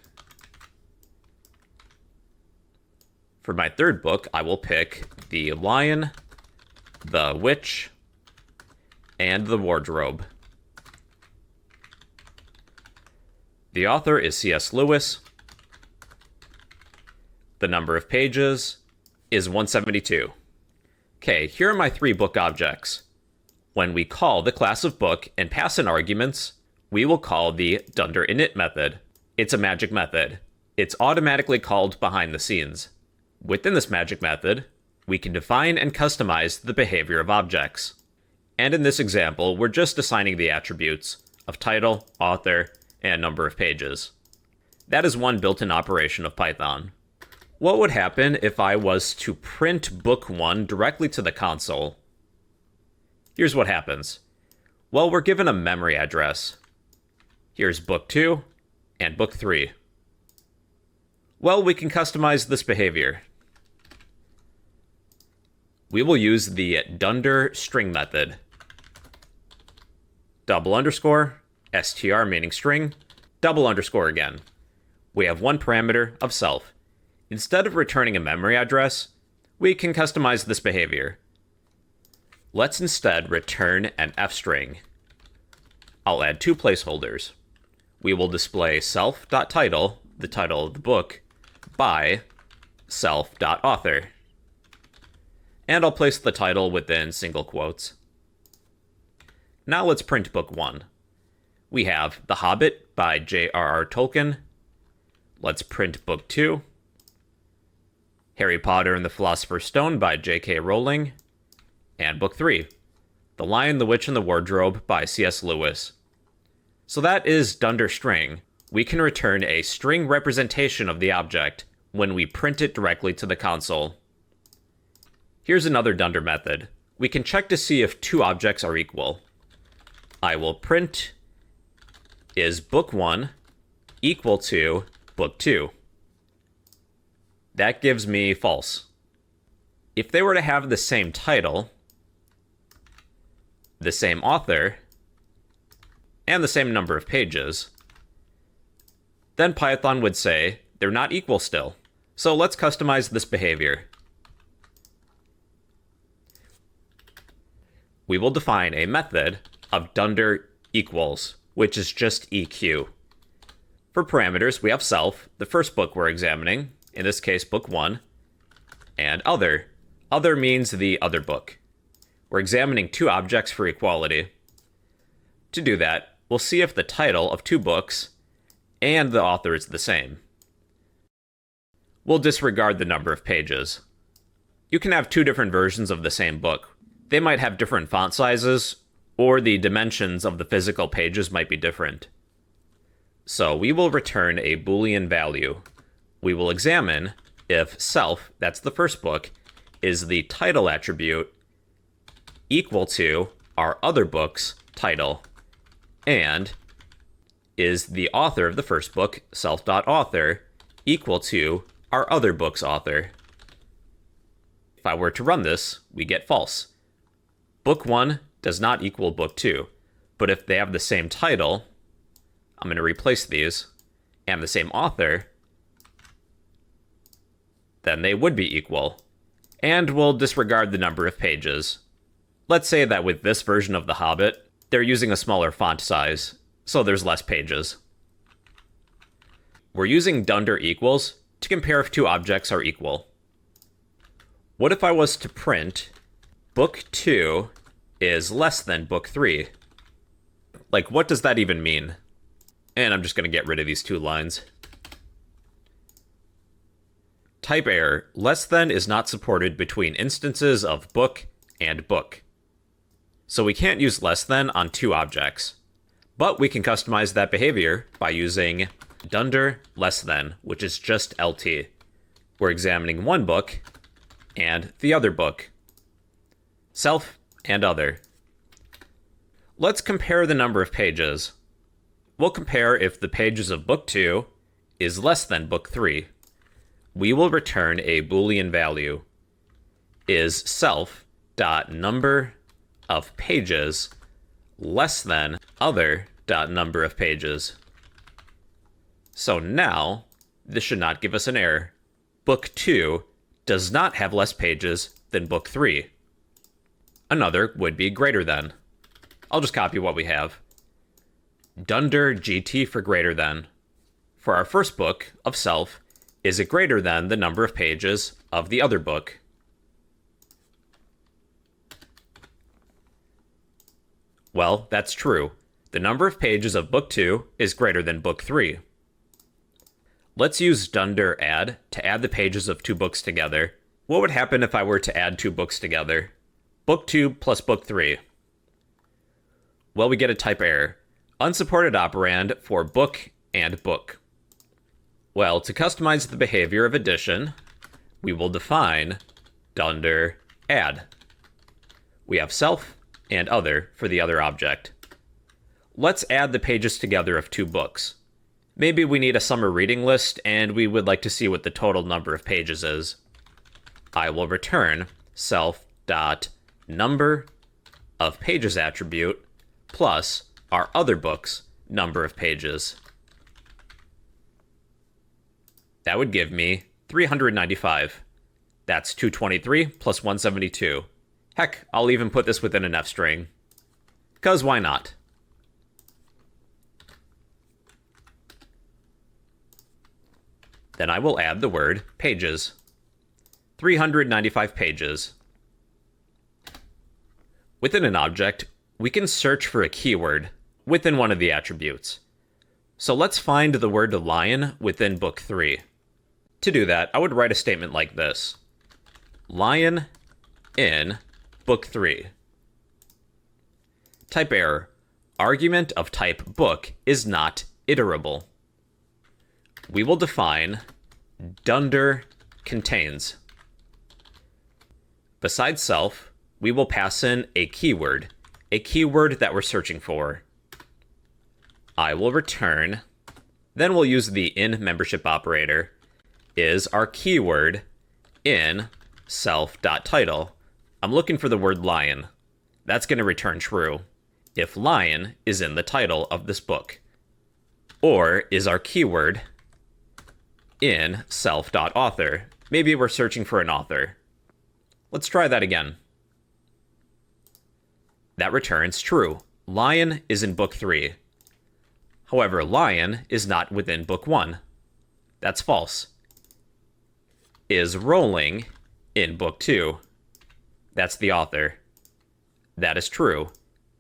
For my third book, I will pick The Lion, The Witch, and The Wardrobe. The author is C.S. Lewis. The number of pages is 172. Okay, here are my 3 book objects. When we call the class of book and pass in arguments, we will call the dunder init method. It's a magic method. It's automatically called behind the scenes. Within this magic method, we can define and customize the behavior of objects. And in this example, we're just assigning the attributes of title, author, and number of pages. That is one built-in operation of Python. What would happen if I was to print book 1 directly to the console? Here's what happens. Well, we're given a memory address. Here's book 2 and book 3. Well, we can customize this behavior. We will use the dunder string method. Double underscore, str meaning string, double underscore again. We have one parameter of self. Instead of returning a memory address, we can customize this behavior. Let's instead return an f string. I'll add 2 placeholders. We will display self.title, the title of the book, by self.author. And I'll place the title within single quotes. Now let's print book 1. We have The Hobbit by J.R.R. Tolkien. Let's print book 2. Harry Potter and the Philosopher's Stone by J.K. Rowling. And book 3. The Lion, the Witch, and the Wardrobe by C.S. Lewis. So that is dunder string. We can return a string representation of the object when we print it directly to the console. Here's another dunder method. We can check to see if 2 objects are equal. I will print is book 1 equal to book 2. That gives me false. If they were to have the same title, the same author, and the same number of pages, then Python would say they're not equal still. So let's customize this behavior. We will define a method of dunder equals, which is just eq. For parameters, we have self, the first book we're examining, in this case book 1, and other. Other means the other book. We're examining 2 objects for equality. To do that, we'll see if the title of two books and the author is the same. We'll disregard the number of pages. You can have two different versions of the same book. They might have different font sizes, or the dimensions of the physical pages might be different. So we will return a Boolean value. We will examine if self, that's the first book, is the title attribute equal to our other book's title, and is the author of the first book, self.author, equal to our other book's author. If I were to run this, we get false. Book 1 does not equal book 2, but if they have the same title, I'm going to replace these, and the same author, then they would be equal. And we'll disregard the number of pages. Let's say that with this version of The Hobbit, they're using a smaller font size, so there's less pages. We're using dunder equals to compare if two objects are equal. What if I was to print book 2 is less than book 3? Like, what does that even mean? And I'm just going to get rid of these two lines. Type error. Less than is not supported between instances of book and book. So we can't use less than on two objects. But we can customize that behavior by using dunder less than, which is just LT. We're examining one book and the other book. Self and other. Let's compare the number of pages. We'll compare if the pages of book 2 is less than book 3. We will return a Boolean value. Is self.number of pages less than other.number of pages? So now, this should not give us an error. Book 2 does not have less pages than book 3. Another would be greater than. I'll just copy what we have. Dunder GT for greater than. For our first book of self, is it greater than the number of pages of the other book? Well, that's true. The number of pages of book 2 is greater than book 3. Let's use dunder add to add the pages of two books together. What would happen if I were to add two books together? Book 2 plus book 3. Well, we get a type error. Unsupported operand for book and book. Well, to customize the behavior of addition, we will define dunder add. We have self and other for the other object. Let's add the pages together of two books. Maybe we need a summer reading list and we would like to see what the total number of pages is. I will return self.number of pages attribute plus our other book's number of pages. That would give me 395. That's 223 plus 172. Heck, I'll even put this within an F string. 'Cause why not? Then I will add the word pages. 395 pages. Within an object, we can search for a keyword within one of the attributes. So let's find the word lion within book 3. To do that, I would write a statement like this. Lion in book 3. Type error. Argument of type book is not iterable. We will define dunder contains. Besides self, we will pass in a keyword that we're searching for. I will return, then we'll use the in membership operator, is our keyword in self.title. I'm looking for the word lion. That's going to return true if lion is in the title of this book. Or is our keyword in self.author. Maybe we're searching for an author. Let's try that again. That returns true. Lion is in book 3. However, lion is not within book 1. That's false. Is rolling in book 2. That's the author. That is true.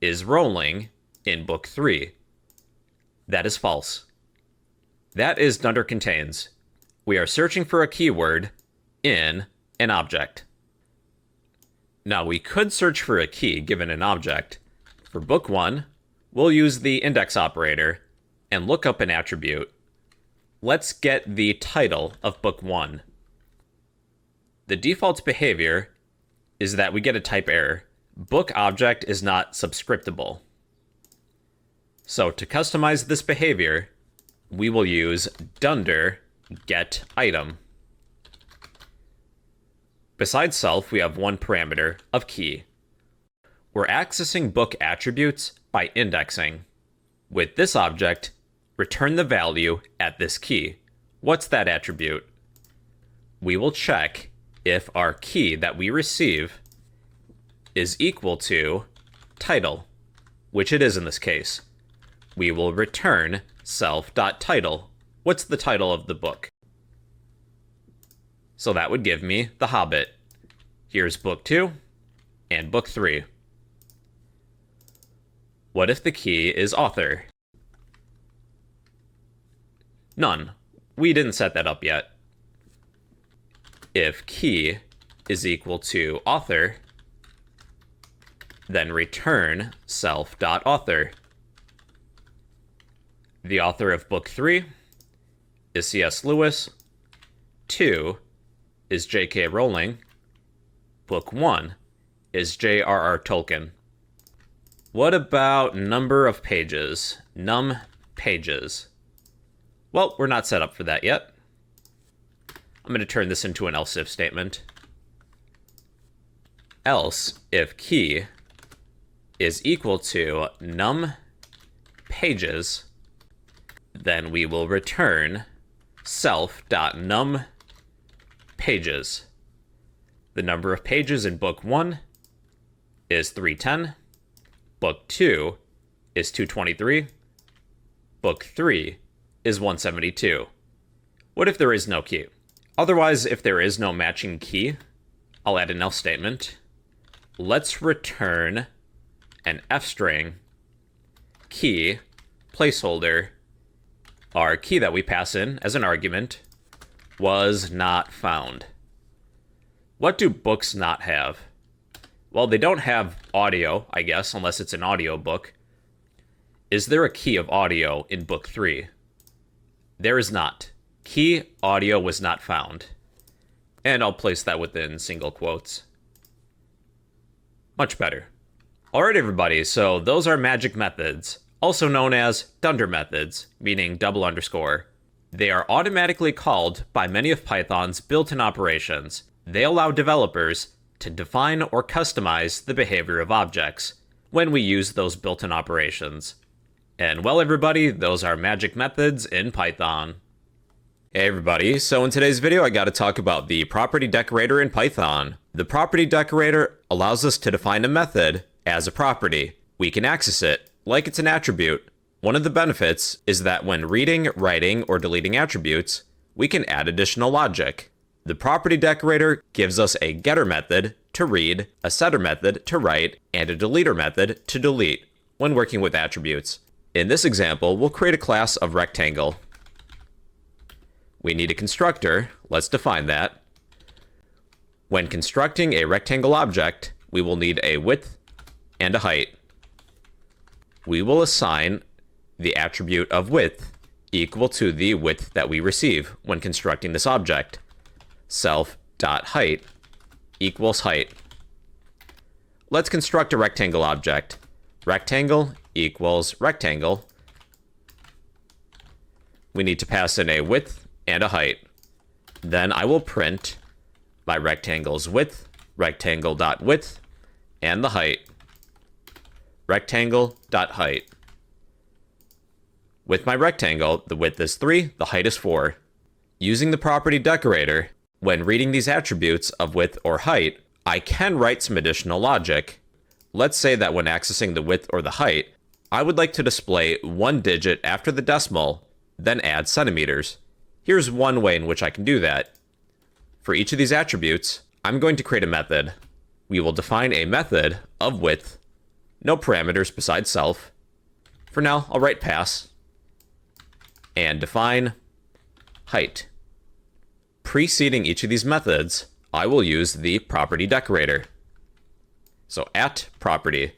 Is rolling in book 3. That is false. That is dunder contains. We are searching for a keyword in an object. Now, we could search for a key given an object. For book 1, we'll use the index operator and look up an attribute. Let's get the title of book 1. The default behavior is that we get a type error. Book object is not subscriptable. So to customize this behavior, we will use dunder get item. Besides self, we have one parameter of key. We're accessing book attributes by indexing. With this object, return the value at this key. What's that attribute? We will check if our key that we receive is equal to title, which it is in this case. We will return self.title. What's the title of the book? So that would give me The Hobbit. Here's book 2 and book 3. What if the key is author? None. We didn't set that up yet. If key is equal to author, then return self.author. The author of book 3 is C.S. Lewis. 2 is J.K. Rowling. Book 1 is J.R.R. Tolkien. What about number of pages? Num pages. Well, we're not set up for that yet. I'm going to turn this into an else if statement. Else if key is equal to num pages, then we will return self.num pages. The number of pages in book 1 is 310. Book 2 is 223. Book 3 is 172. What if there is no key? Otherwise, if there is no matching key, I'll add an else statement. Let's return an f string key placeholder. Our key that we pass in as an argument was not found. What do books not have? Well, they don't have audio, I guess, unless it's an audio book. Is there a key of audio in book 3? There is not. Key audio was not found. And I'll place that within single quotes. Much better. Alright everybody, so those are magic methods, also known as dunder methods, meaning double underscore. They are automatically called by many of Python's built-in operations. They allow developers to define or customize the behavior of objects when we use those built-in operations. And well everybody, those are magic methods in Python. Hey everybody, so in today's video I got to talk about the property decorator in Python. The property decorator allows us to define a method as a property. We can access it like it's an attribute. One of the benefits is that when reading, writing, or deleting attributes, we can add additional logic. The property decorator gives us a getter method to read, a setter method to write, and a deleter method to delete when working with attributes. In this example, we'll create a class of rectangle. We need a constructor. Let's define that. When constructing a rectangle object, we will need a width and a height. We will assign the attribute of width equal to the width that we receive when constructing this object. Self.height equals height. Let's construct a rectangle object. Rectangle equals rectangle. We need to pass in a width and a height. Then I will print my rectangle's width, rectangle.width, and the height, rectangle.height. With my rectangle, the width is 3, the height is 4. Using the property decorator, when reading these attributes of width or height, I can write some additional logic. Let's say that when accessing the width or the height, I would like to display one digit after the decimal, then add centimeters. Here's one way in which I can do that. For each of these attributes, I'm going to create a method. We will define a method of width, no parameters besides self, For now, I'll write pass and define height. Preceding each of these methods, I will use the property decorator. So at property.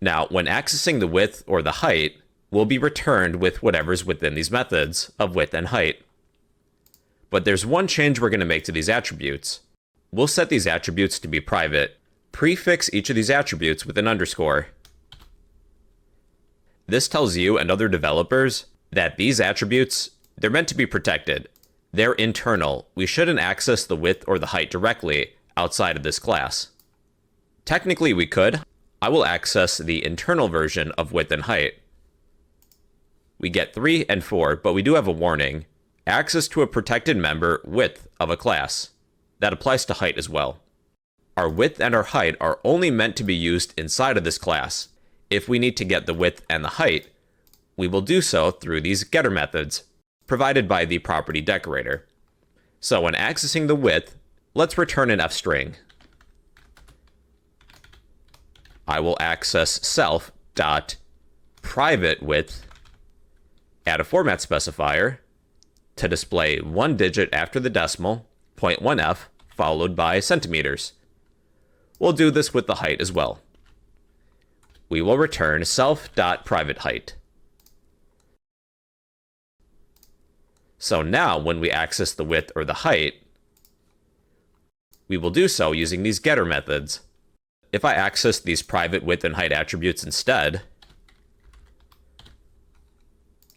Now, when accessing the width or the height, will be returned with whatever's within these methods of width and height. But there's one change we're going to make to these attributes. We'll set these attributes to be private. Prefix each of these attributes with an underscore. This tells you and other developers that these attributes, they're meant to be protected. They're internal. We shouldn't access the width or the height directly outside of this class. Technically, we could. I will access the internal version of width and height. We get 3 and 4, but we do have a warning. Access to a protected member width of a class. That applies to height as well. Our width and our height are only meant to be used inside of this class. If we need to get the width and the height, we will do so through these getter methods, provided by the property decorator. So when accessing the width, let's return an f string. I will access self.private width, add a format specifier to display one digit after the decimal, 0.1f, followed by centimeters. We'll do this with the height as well. We will return self.privateHeight. So now when we access the width or the height, we will do so using these getter methods. If I access these private width and height attributes instead,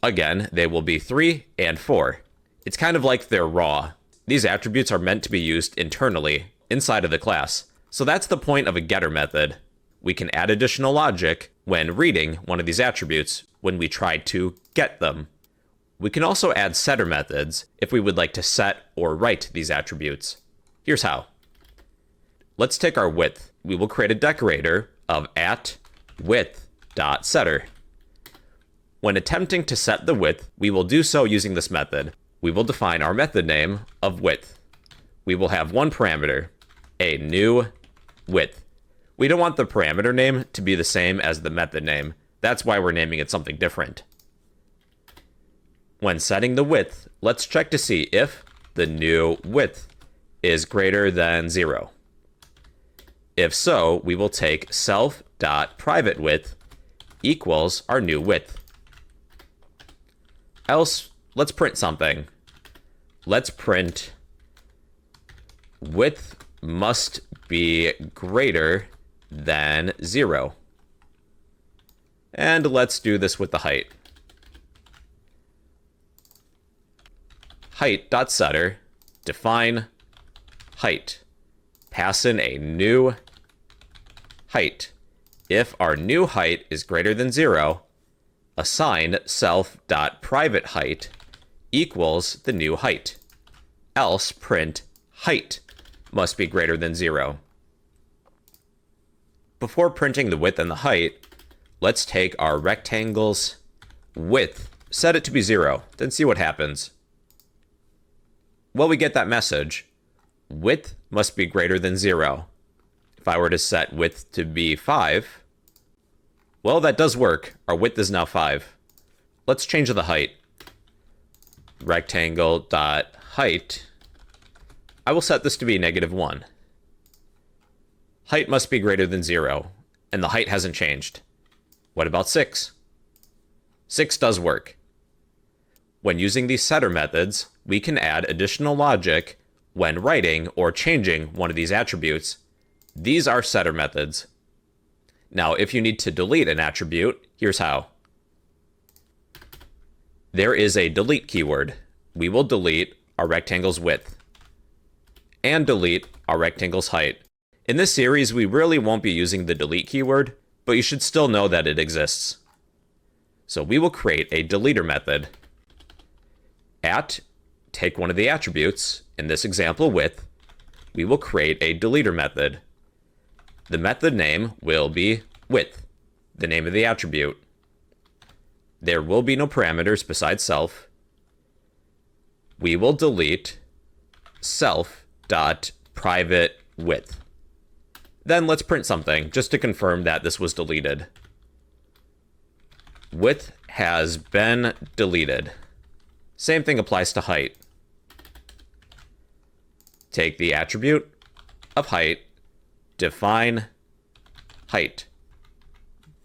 again, they will be 3 and 4. It's kind of like they're raw. These attributes are meant to be used internally, inside of the class. So that's the point of a getter method. We can add additional logic when reading one of these attributes when we try to get them. We can also add setter methods if we would like to set or write these attributes. Here's how. Let's take our width. We will create a decorator of @width.setter. When attempting to set the width, we will do so using this method. We will define our method name of width. We will have one parameter, a new width. We don't want the parameter name to be the same as the method name. That's why we're naming it something different. When setting the width, let's check to see if the new width is greater than 0. If so, we will take self.privateWidth equals our new width. Else, let's print something. Let's print width must be greater than 0. And let's do this with the height. Height.setter, define height. Pass in a new height. If our new height is greater than 0, assign self.privateHeight equals the new height. Else print height must be greater than 0. Before printing the width and the height, let's take our rectangle's width, set it to be 0, then see what happens. Well, we get that message. Width must be greater than 0. If I were to set width to be 5, well, that does work. Our width is now 5. Let's change the height. Rectangle.height. I will set this to be -1. Height must be greater than 0, and the height hasn't changed. What about 6? 6 does work. When using these setter methods, we can add additional logic when writing or changing one of these attributes. These are setter methods. Now, if you need to delete an attribute, here's how. There is a delete keyword. We will delete our rectangle's width and delete our rectangle's height. In this series, we really won't be using the delete keyword, but you should still know that it exists. So we will create a deleter method. Take one of the attributes, in this example width, we will create a deleter method. The method name will be width, the name of the attribute. There will be no parameters besides self. We will delete self.privateWidth. Then let's print something just to confirm that this was deleted. Width has been deleted. Same thing applies to height. Take the attribute of height, define height.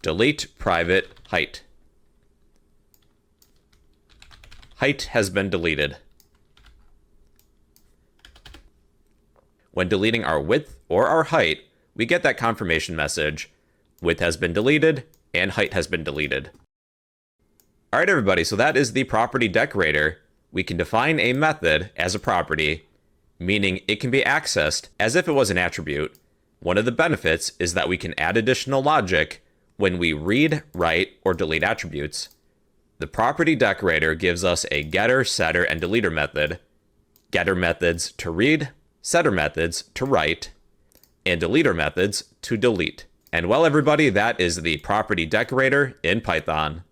Delete private height. Height has been deleted. When deleting our width or our height, we get that confirmation message. Width has been deleted and height has been deleted. All right, everybody, so that is the property decorator. We can define a method as a property, meaning it can be accessed as if it was an attribute. One of the benefits is that we can add additional logic when we read, write, or delete attributes. The property decorator gives us a getter, setter, and deleter method, getter methods to read, setter methods to write, and deleter methods to delete. And well, everybody, that is the property decorator in Python.